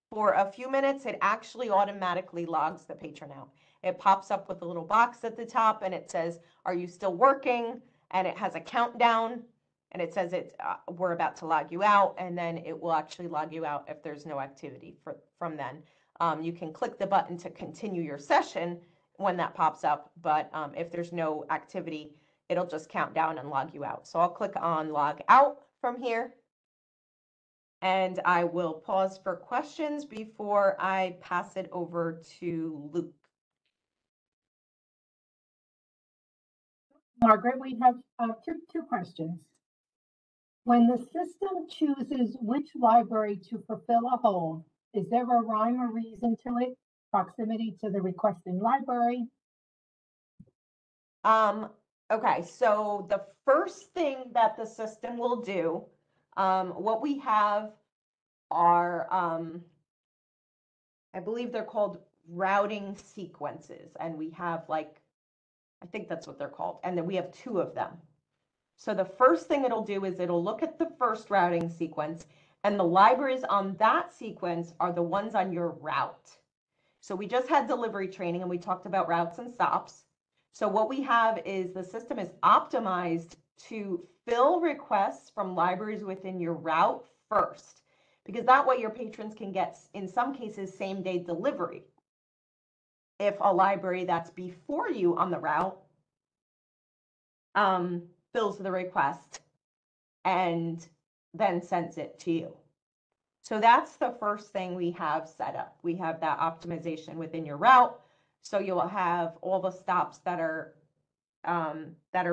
for a few minutes, it actually automatically logs the patron out. It pops up with a little box at the top and it says, are you still working? And it has a countdown and it says we're about to log you out, and then it will actually log you out if there's no activity from then. You can click the button to continue your session when that pops up, but if there's no activity, it'll just count down and log you out. So I'll click on log out from here. And I will pause for questions before I pass it over to Luke. Margaret, we have two questions. When the system chooses which library to fulfill a hold, is there a rhyme or reason to it? Proximity to the requesting library? Okay, so the first thing that the system will do, what we have are, I believe they're called routing sequences, and we have like, I think that's what they're called, and then we have two of them. So the first thing it'll do is it'll look at the first routing sequence, and the libraries on that sequence are the ones on your route. So we just had delivery training and we talked about routes and stops. So what we have is the system is optimized to fill requests from libraries within your route first, because that way your patrons can get, in some cases, same-day delivery. If a library that's before you on the route fills the request and then sends it to you. So that's the first thing we have set up. We have that optimization within your route. So you will have all the stops that are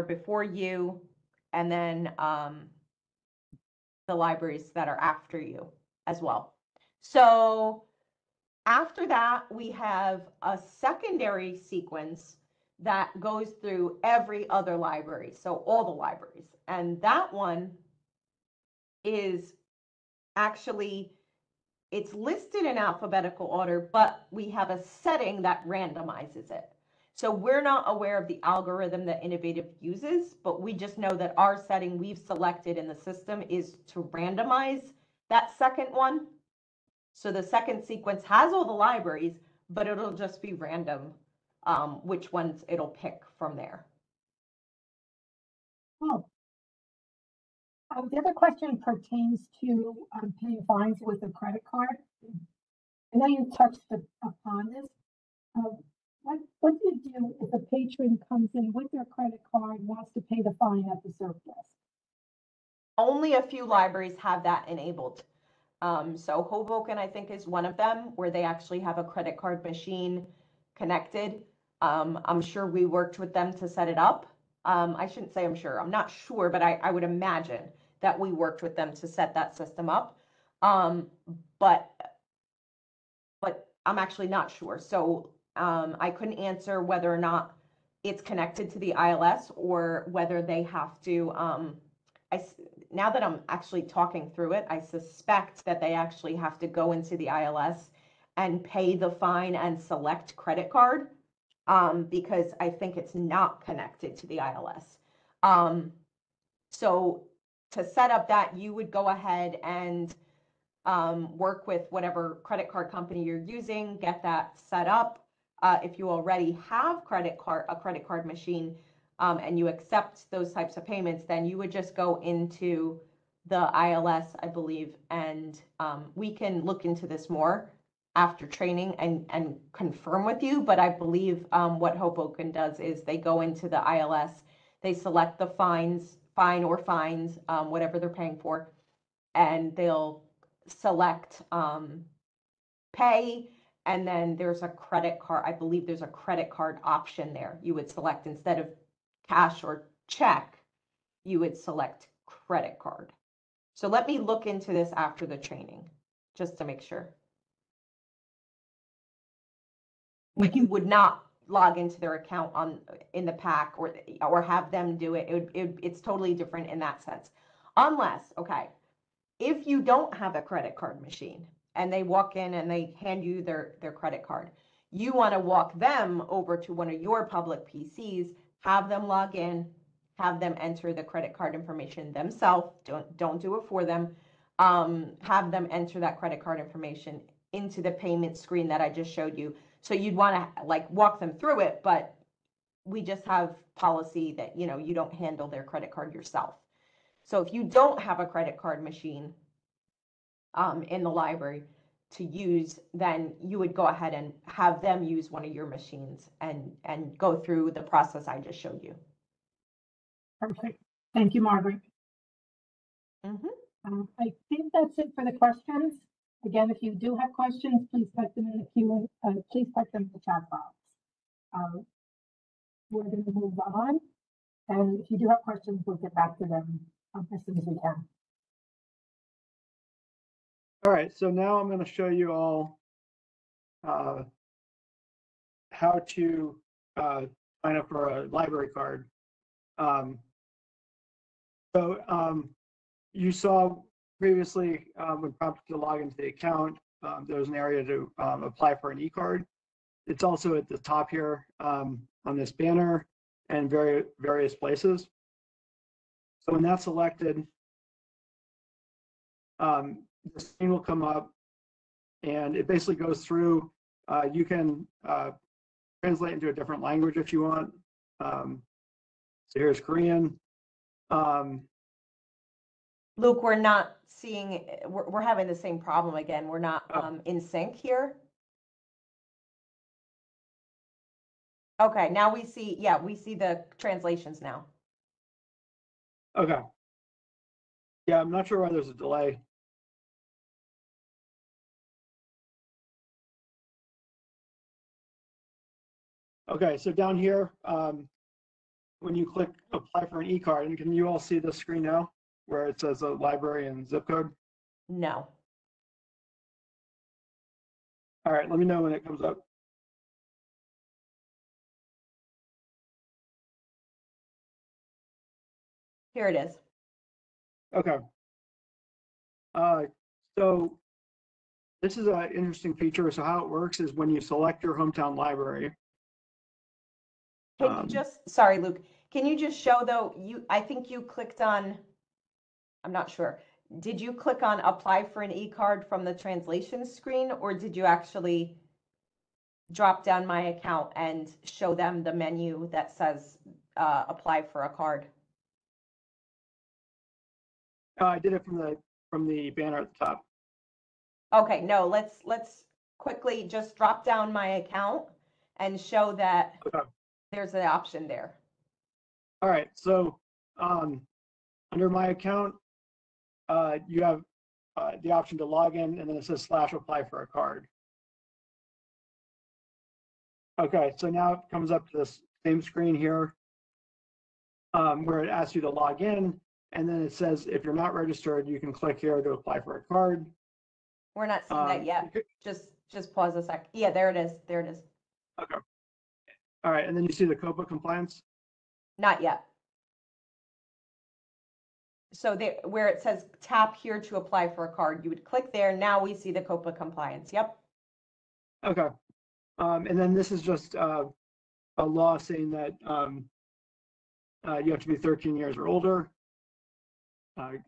before you, and then the libraries that are after you as well. So after that, we have a secondary sequence that goes through every other library, so all the libraries. And that one is actually, it's listed in alphabetical order, but we have a setting that randomizes it. So we're not aware of the algorithm that Innovative uses, but we just know that our setting we've selected in the system is to randomize that second one. So the second sequence has all the libraries, but it'll just be random which ones it'll pick from there. Oh. The other question pertains to paying fines with a credit card. I know you touched upon this. What do you do if a patron comes in with their credit card, wants to pay the fine at the service desk? Only a few libraries have that enabled. So Hoboken, I think, is one of them where they actually have a credit card machine connected. I'm sure we worked with them to set it up. I shouldn't say I'm sure. I'm not sure, but I would imagine that we worked with them to set that system up. But I'm actually not sure. So I couldn't answer whether or not it's connected to the ILS or whether they have to, now that I'm actually talking through it, I suspect that they actually have to go into the ILS and pay the fine and select credit card because I think it's not connected to the ILS. So to set up that, you would go ahead and work with whatever credit card company you're using, get that set up. If you already have a credit card machine and you accept those types of payments, then you would just go into the ILS, I believe, and we can look into this more after training and confirm with you. But I believe what Hoboken does is they go into the ILS, they select the fine or fines, whatever they're paying for, and they'll select pay, and then there's a credit card. I believe there's a credit card option there. You would select, instead of cash or check, you would select credit card. So let me look into this after the training, just to make sure. But you would not log into their account in the PAC or have them do it. It's totally different in that sense. Unless, okay, if you don't have a credit card machine and they walk in and they hand you their credit card, you want to walk them over to one of your public PCs, have them log in, have them enter the credit card information themselves. Don't do it for them. Have them enter that credit card information into the payment screen that I just showed you. So you'd want to like walk them through it, but we just have policy that, you know, you don't handle their credit card yourself. So if you don't have a credit card machine in the library to use, then you would go ahead and have them use one of your machines and go through the process I just showed you. Perfect. Thank you, Margaret. I think that's it for the questions. Again, if you do have questions, please type them in the queue. Please type them in the chat box. We're going to move on. And if you do have questions, we'll get back to them as soon as we can. All right, so now I'm going to show you all how to sign up for a library card. You saw previously when prompted to log into the account, there was an area to apply for an e-card. It's also at the top here on this banner and various places. So when that's selected, the screen will come up and it basically goes through. You can translate into a different language if you want. So here's Korean. Luke, we're not seeing, we're having the same problem again. We're not in sync here. Okay, now we see, yeah, we see the translations now. Okay. Yeah, I'm not sure why there's a delay. Okay, so down here, when you click apply for an e-card, and can you all see the screen now where it says a library and zip code? No. All right, let me know when it comes up. Here it is. Okay. So This is an interesting feature. So how it works is when you select your hometown library. Can you just, sorry, Luke, can you just show though, I think you clicked on, I'm not sure. Did you click on apply for an e-card from the translation screen, or did you actually drop down my account and show them the menu that says apply for a card? I did it from the banner at the top. Okay, no, let's quickly just drop down my account and show that Okay. there's an option there. All right. So under my account, you have the option to log in, and then it says /apply for a card. Okay, so now it comes up to this same screen here where it asks you to log in, and then it says if you're not registered, you can click here to apply for a card. We're not seeing that yet. Just pause a sec. Yeah, there it is. There it is. Okay. All right, and then you see the COPA compliance? Not yet. So there, where it says tap here to apply for a card, you would click there. Now we see the COPA compliance. Yep. Okay. And then this is just a law saying that you have to be 13 years or older.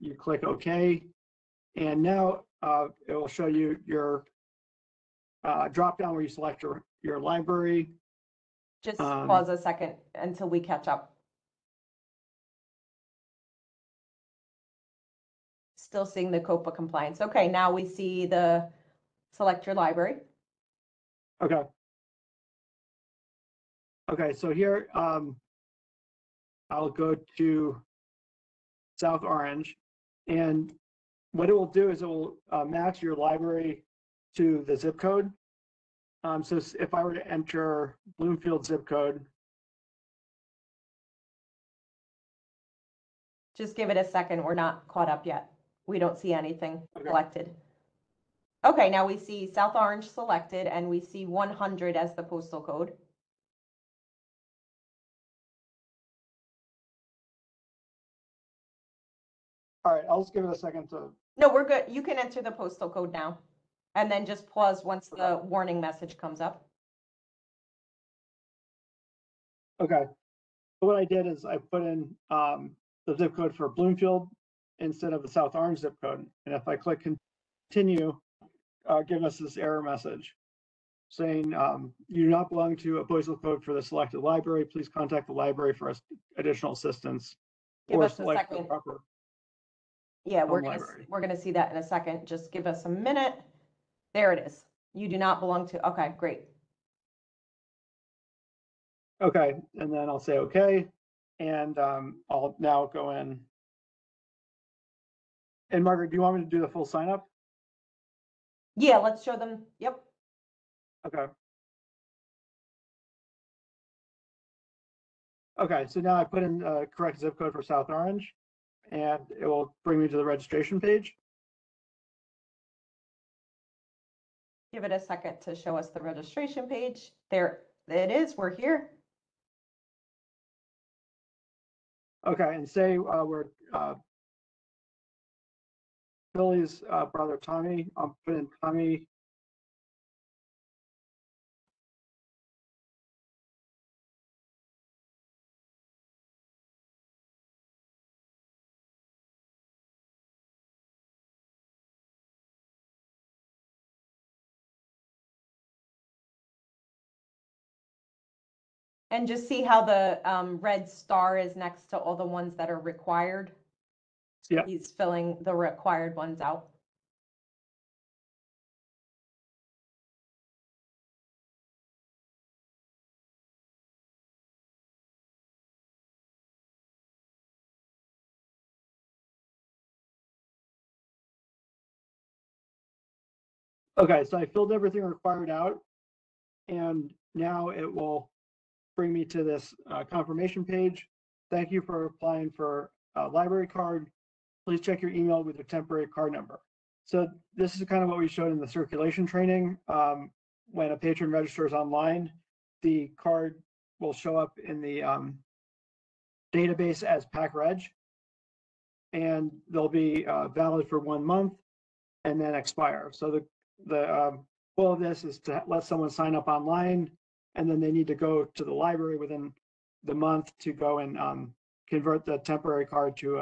You click OK, and now it will show you your drop down where you select your library. Just pause a second until we catch up. Still seeing the COPA compliance. Okay, now we see the select your library. Okay. Okay, so here I'll go to South Orange, and what it will do is it will match your library to the zip code. So if I were to enter Bloomfield zip code. Just give it a second. We're not caught up yet. We don't see anything selected. Okay, now we see South Orange selected, and we see 100 as the postal code. All right, I'll just give it a second to. No, we're good. You can enter the postal code now, and then just pause once the warning message comes up. Okay. So what I did is I put in the zip code for Bloomfield instead of the South Orange zip code. And if I click continue, giving us this error message saying you do not belong to a postal code for the selected library. Please contact the library for additional assistance. Give us a select second. the proper Yeah, we're library. gonna see that in a second. Just give us a minute. There it is. You do not belong to, okay, great. Okay, and then I'll say okay, and I'll now go in. And Margaret, do you want me to do the full sign up? Yeah, let's show them. Yep. Okay. Okay, so now I put in the correct zip code for South Orange, and it will bring me to the registration page. Give it a second to show us the registration page. There it is. We're here. Okay, and say we're Billy's brother Tommy. I'll put in Tommy. And just see how the red star is next to all the ones that are required. Yeah. He's filling the required ones out. Okay, so I filled everything required out, and now it will bring me to this confirmation page. Thank you for applying for a library card. Please check your email with your temporary card number. So this is kind of what we showed in the circulation training. When a patron registers online, the card will show up in the database as PAC reg, and they'll be valid for 1 month and then expire. So the goal of this is to let someone sign up online, and then they need to go to the library within the month to go and convert the temporary card to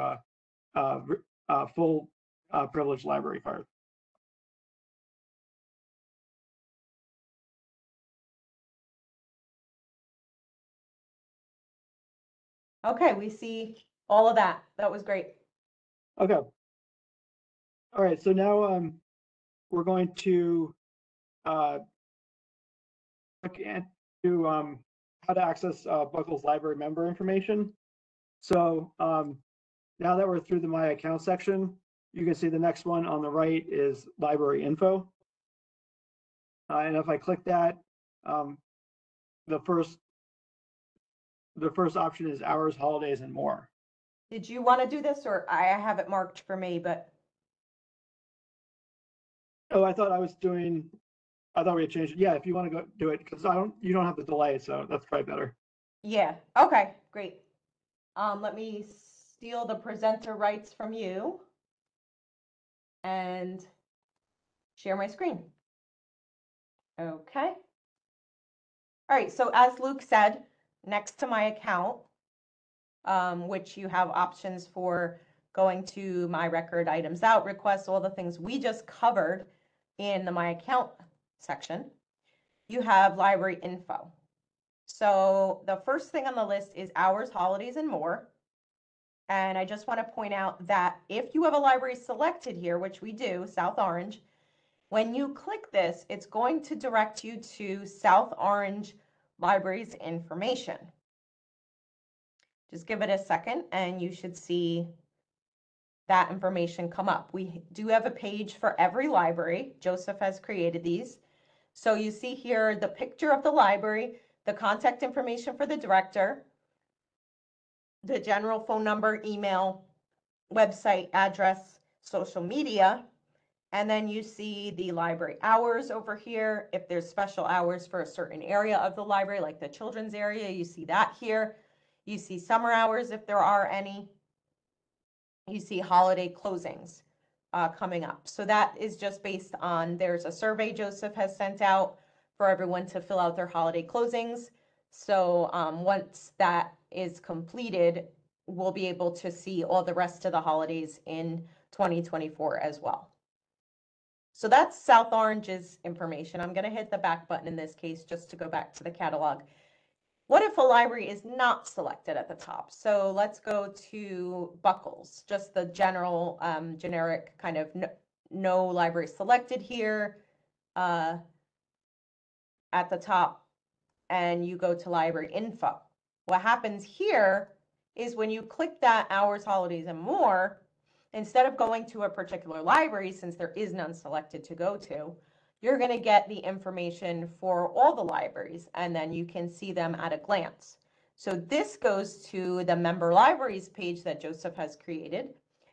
a full privileged library card. Okay, we see all of that. That was great. Okay. All right, so now we're going to look into how to access Buckle's library member information. So now that we're through the My Account section, you can see the next one on the right is library info. And if I click that, the first option is hours, holidays, and more. Did you want to do this, or I have it marked for me, but Oh, I thought we had changed it. Yeah, if you want to go do it, because you don't have the delay, so that's probably better. yeah, okay, great. Let me steal the presenter rights from you and share my screen. Okay. All right, so as Luke said, next to my account, which you have options for going to my record items out requests, all the things we just covered in the my account section, you have library info. So the first thing on the list is hours, holidays, and more. And I just want to point out that if you have a library selected here, which we do, South Orange, when you click this, it's going to direct you to South Orange Library's information. Just give it a second and you should see that information come up. We do have a page for every library. Joseph has created these. So you see here the picture of the library, the contact information for the director, the general phone number, email, website address, social media, and then you see the library hours over here. If there's special hours for a certain area of the library, like the children's area, you see that here. You see summer hours if there are any. You see holiday closings coming up. So that is just based on, there's a survey Joseph has sent out for everyone to fill out their holiday closings. So once that is completed, we'll be able to see all the rest of the holidays in 2024 as well. So that's South Orange's information. I'm going to hit the back button in this case just to go back to the catalog. What if a library is not selected at the top? So let's go to Buckles, just the general, generic kind of no library selected here at the top, and you go to library info. What happens here is when you click that hours, holidays, and more, instead of going to a particular library, since there is none selected to go to, you're going to get the information for all the libraries, and then you can see them at a glance. So this goes to the member libraries page that Joseph has created,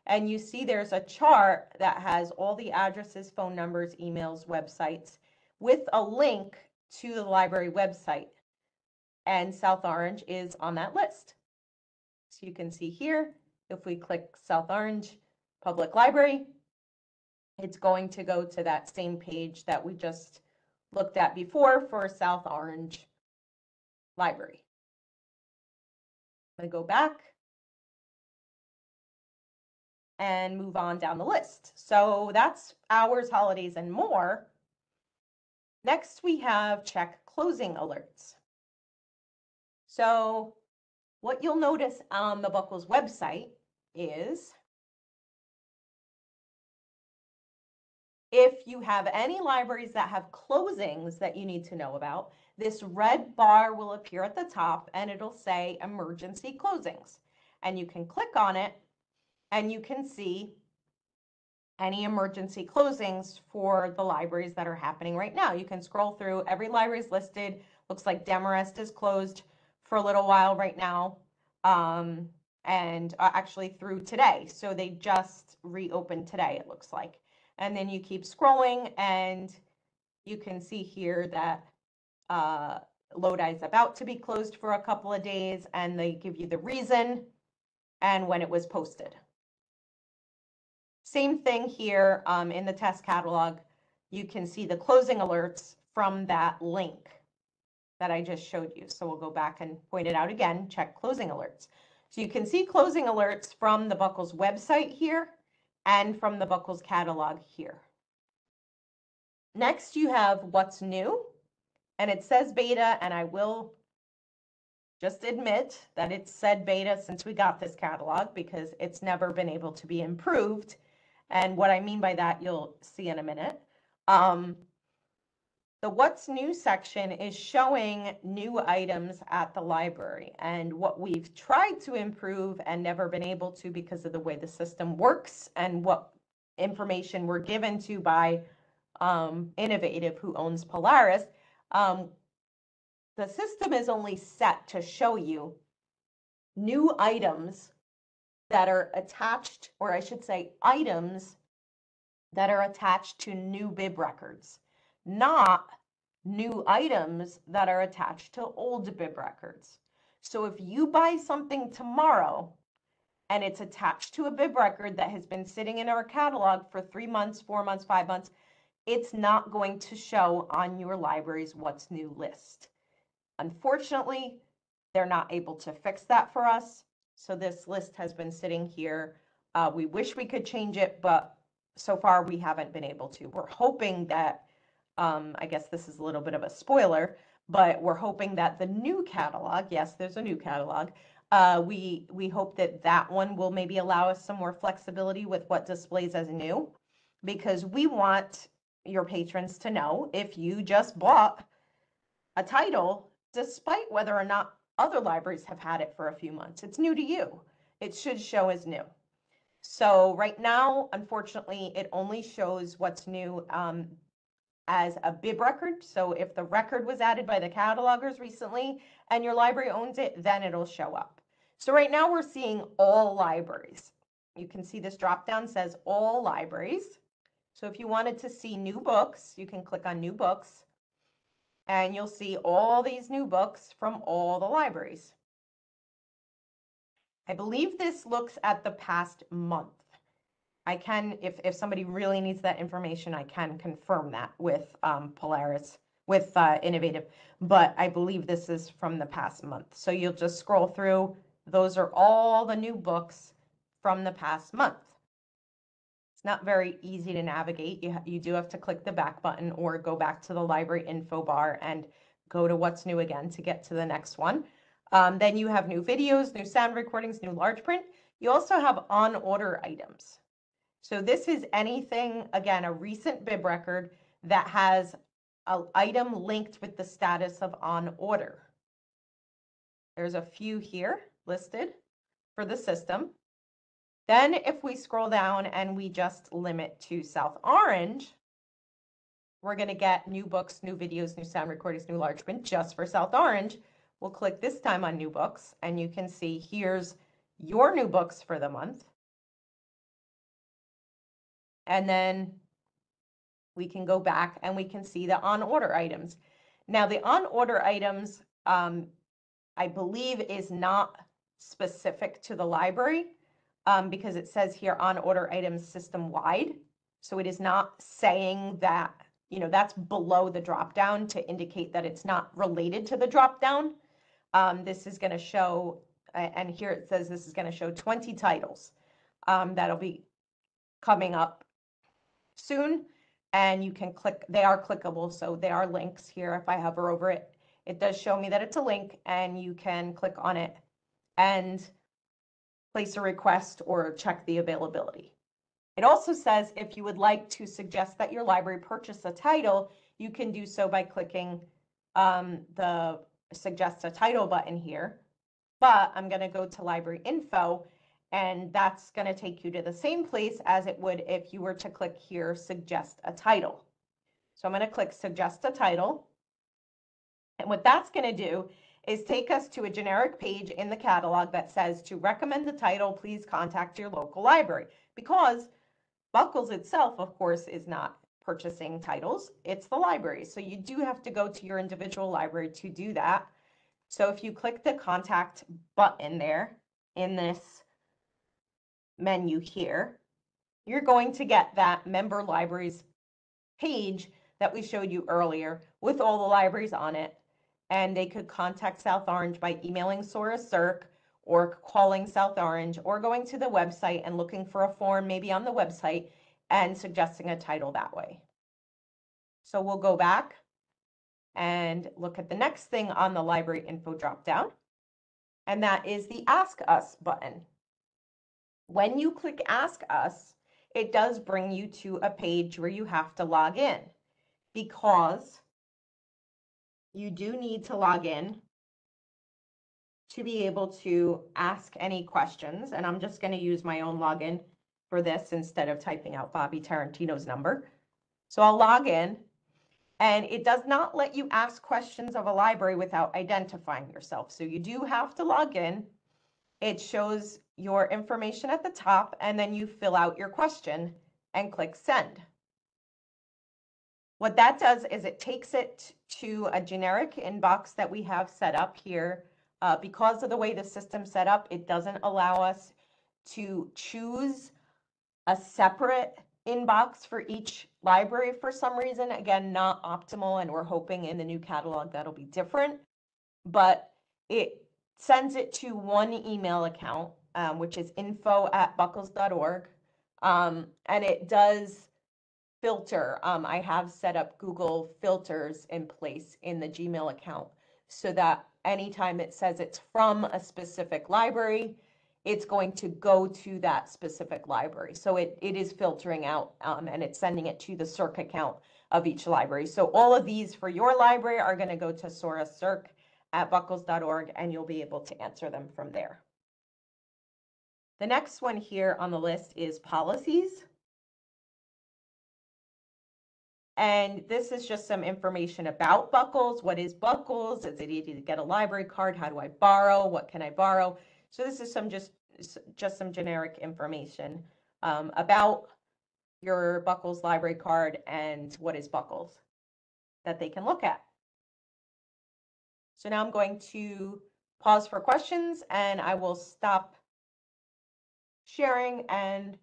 and you see there's a chart that has all the addresses, phone numbers, emails, websites, with a link to the library website, and South Orange is on that list. So you can see here, if we click South Orange Public Library, it's going to go to that same page that we just looked at before for South Orange Library. I'm going to go back and move on down the list. So that's hours, holidays, and more. Next, we have check closing alerts. So what you'll notice on the Buckles website is if you have any libraries that have closings that you need to know about, this red bar will appear at the top and it'll say emergency closings. And you can click on it and you can see any emergency closings for the libraries that are happening right now. You can scroll through, every library is listed. Looks like Demarest is closed for a little while right now, and actually through today. So they just reopened today, it looks like. And then you keep scrolling and you can see here that Lodi is about to be closed for a couple of days, and they give you the reason and when it was posted. Same thing here in the test catalog. you can see the closing alerts from that link that I just showed you. So we'll go back and point it out again, check closing alerts. So you can see closing alerts from the Buckles website here and from the Buckles catalog here. Next, you have what's new, and it says beta, and I will just admit that it said beta since we got this catalog because it's never been able to be improved. And what I mean by that, you'll see in a minute. The what's new section is showing new items at the library, and what we've tried to improve and never been able to because of the way the system works and what information we're given to by Innovative, who owns Polaris. The system is only set to show you new items that are attached, or I should say items that are attached to new bib records, not new items that are attached to old bib records. So if you buy something tomorrow and it's attached to a bib record that has been sitting in our catalog for 3 months, 4 months, 5 months, it's not going to show on your library's what's new list. Unfortunately, they're not able to fix that for us. So this list has been sitting here. We wish we could change it, but so far we haven't been able to. We're hoping that, I guess this is a little bit of a spoiler, but we're hoping that the new catalog, yes, there's a new catalog, we hope that that one will maybe allow us some more flexibility with what displays as new, because we want your patrons to know if you just bought a title, despite whether or not other libraries have had it for a few months, it's new to you. It should show as new. So right now, unfortunately, it only shows what's new as a bib record. So if the record was added by the catalogers recently and your library owns it, then it'll show up. So right now we're seeing all libraries. You can see this drop down says all libraries. So if you wanted to see new books, you can click on new books and you'll see all these new books from all the libraries. I believe this looks at the past month. I can, if somebody really needs that information, I can confirm that with Polaris, with Innovative, but I believe this is from the past month. So you'll just scroll through. Those are all the new books from the past month. It's not very easy to navigate. You do have to click the back button or go back to the library info bar and go to what's new again to get to the next one. Then you have new videos, new sound recordings, new large print. You also have on order items. So this is anything, again, a recent bib record that has an item linked with the status of on order. There's a few here listed for the system. Then if we scroll down and we just limit to South Orange, we're going to get new books, new videos, new sound recordings, new large print just for South Orange. We'll click this time on new books and you can see here's your new books for the month. And then we can go back and we can see the on order items. Now the on order items, I believe is not specific to the library because it says here on order items system wide. So it is not saying that, you know, that's below the drop down to indicate that it's not related to the drop down. This is going to show, and here it says this is going to show 20 titles that'll be coming up soon, and you can click, they are clickable, so they are links here. If I hover over it, it does show me that it's a link and you can click on it and place a request or check the availability. It also says if you would like to suggest that your library purchase a title, you can do so by clicking the suggest a title button here, but I'm going to go to library info and that's going to take you to the same place as it would if you were to click here, suggest a title. So I'm going to click suggest a title. And what that's going to do is take us to a generic page in the catalog that says to recommend the title, please contact your local library. Because Buckles itself, of course, is not purchasing titles, it's the library. So you do have to go to your individual library to do that. So if you click the contact button there in this menu here, you're going to get that member libraries page that we showed you earlier with all the libraries on it. And they could contact South Orange by emailing SORA Circ or calling South Orange or going to the website and looking for a form maybe on the website and suggesting a title that way. So we'll go back and look at the next thing on the library info dropdown, and that is the Ask Us button. When you click Ask Us, it does bring you to a page where you have to log in, because you do need to log in to be able to ask any questions. And I'm just going to use my own login for this instead of typing out Bobby Tarantino's number. So I'll log in, and it does not let you ask questions of a library without identifying yourself. So you do have to log in. It shows your information at the top, and then you fill out your question and click send. What that does is it takes it to a generic inbox that we have set up here. Because of the way the system's set up, it doesn't allow us to choose a separate inbox for each library for some reason. Again, not optimal, and we're hoping in the new catalog that'll be different. But it sends it to one email account, which is info@buckles.org. And it does filter. I have set up Google filters in place in the Gmail account so that anytime it says it's from a specific library, it's going to go to that specific library. So it is filtering out, and it's sending it to the CIRC account of each library. So all of these for your library are going to go to SORA CIRC at buckles.org, and you'll be able to answer them from there. The next one here on the list is policies. And this is just some information about Buckles. What is Buckles? Is it easy to get a library card? How do I borrow? What can I borrow? So this is some just some generic information about your Buckles library card and what is Buckles that they can look at. So now I'm going to pause for questions, and I will stop sharing and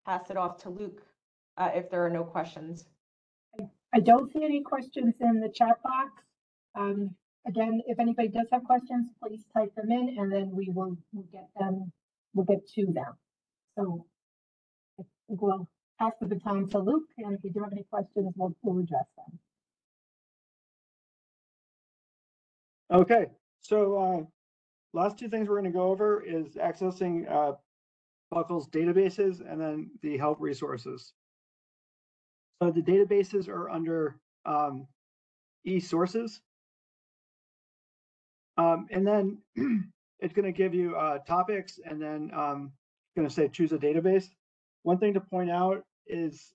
pass it off to Luke if there are no questions. I don't see any questions in the chat box. Again, if anybody does have questions, please type them in, and then we'll get to them. So we'll pass the baton to Luke, and if you do have any questions, we'll address them. Okay, so last two things we're going to go over is accessing Buckles databases and then the help resources. So the databases are under e-sources. And then it's going to give you topics, and then it's going to say choose a database. One thing to point out is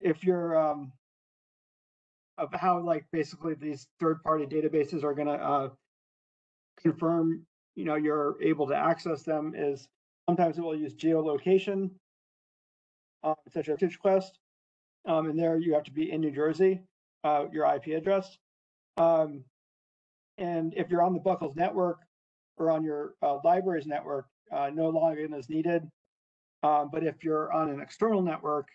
if you're of how like basically these third-party databases are going to confirm you're able to access them is sometimes it will use geolocation, such as StitchQuest, and there you have to be in New Jersey, your IP address. And if you're on the Buckles network or on your library's network, no login is needed. But if you're on an external network,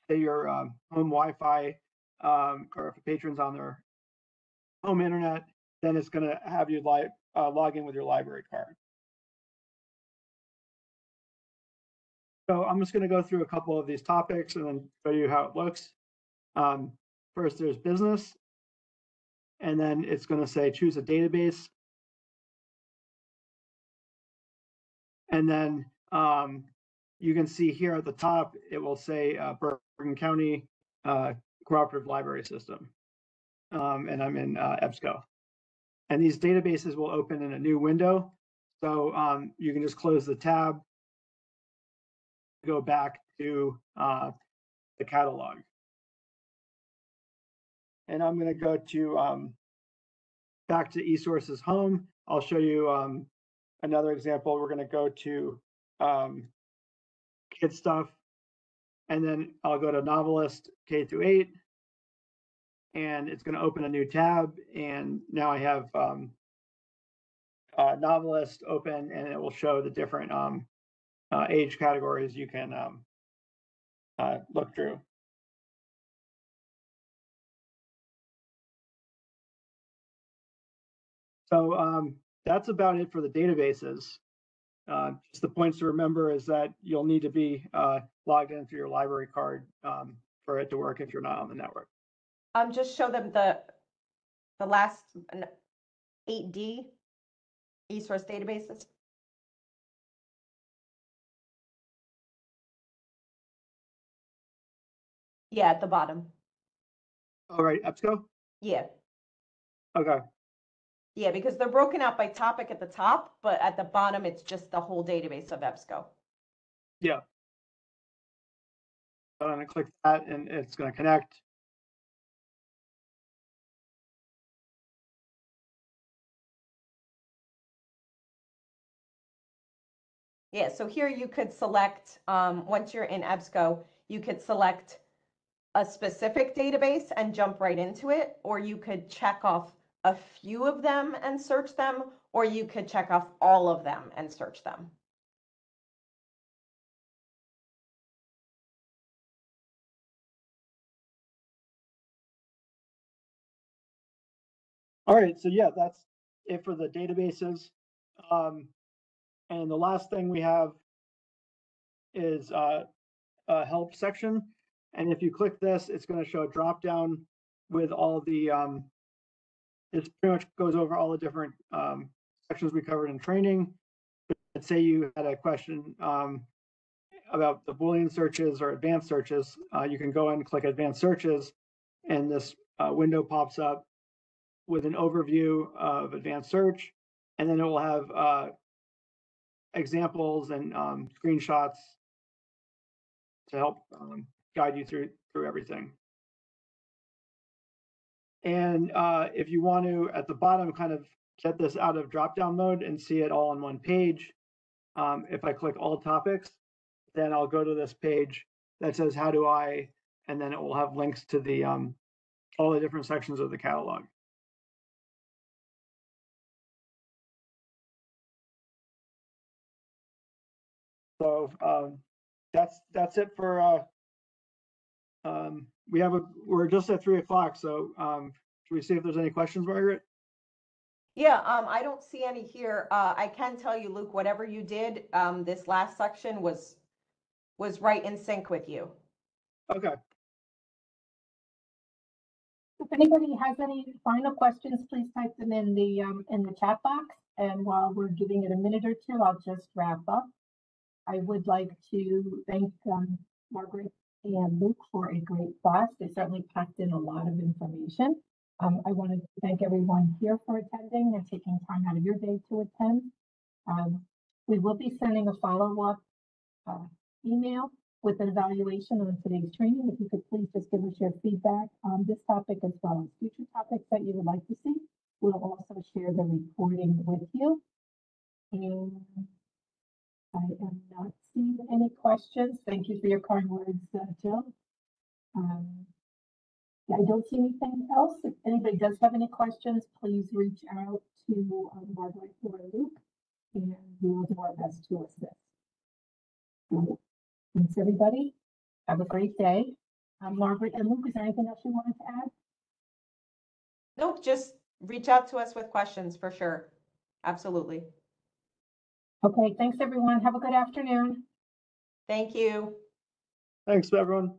say your home Wi-Fi, or if a patron's on their home internet, then it's going to have you log in with your library card. So I'm just going to go through a couple of these topics and then show you how it looks. First, there's business, and then it's going to say choose a database. And then you can see here at the top, it will say Bergen County Cooperative Library System. And I'm in EBSCO. And these databases will open in a new window. So you can just close the tab, go back to the catalog. And I'm going to go to back to eSources home. I'll show you another example. We're going to go to kid stuff, and then I'll go to Novelist K through 8, and it's going to open a new tab. And now I have Novelist open, and it will show the different age categories you can look through. So that's about it for the databases. Just the points to remember is that you'll need to be logged in through your library card for it to work if you're not on the network. Just show them the last 8D eSource databases. Yeah, at the bottom. All right, EBSCO? Yeah. Okay. Yeah, because they're broken out by topic at the top, but at the bottom, it's just the whole database of EBSCO. Yeah. I'm going to click that and it's going to connect. Yeah, so here you could select, once you're in EBSCO, you could select a specific database and jump right into it, or you could check off a few of them and search them, or you could check off all of them and search them. All right, so yeah, that's it for the databases. And the last thing we have is a help section. And if you click this, it's going to show a drop down with all the, it pretty much goes over all the different sections we covered in training. Let's say you had a question about the Boolean searches or advanced searches, you can go and click advanced searches and this window pops up with an overview of advanced search, and then it will have examples and screenshots to help guide you through everything. And if you want to, at the bottom, kind of get this out of drop-down mode and see it all on one page, if I click all topics, then I'll go to this page that says how do I, and then it will have links to the all the different sections of the catalog. So that's it for we're just at 3 o'clock. So should we see if there's any questions, Margaret? Yeah, I don't see any here. I can tell you, Luke, whatever you did, this last section was right in sync with you. Okay. If anybody has any final questions, please type them in the chat box. And while we're giving it a minute or two, I'll just wrap up. I would like to thank Margaret and Luke for a great class. They certainly packed in a lot of information. I want to thank everyone here for attending and taking time out of your day to attend. We will be sending a follow-up email with an evaluation on today's training. If you could please just give us your feedback on this topic as well as future topics that you would like to see. We'll also share the recording with you. And I am not seeing any questions. Thank you for your kind words, Jill. I don't see anything else. If anybody does have any questions, please reach out to Margaret or Luke, and we will do our best to assist. So, thanks, everybody. Have a great day. Margaret and Luke, is there anything else you wanted to add? Nope, just reach out to us with questions for sure. Absolutely. Okay, thanks, everyone. Have a good afternoon. Thank you. Thanks, everyone.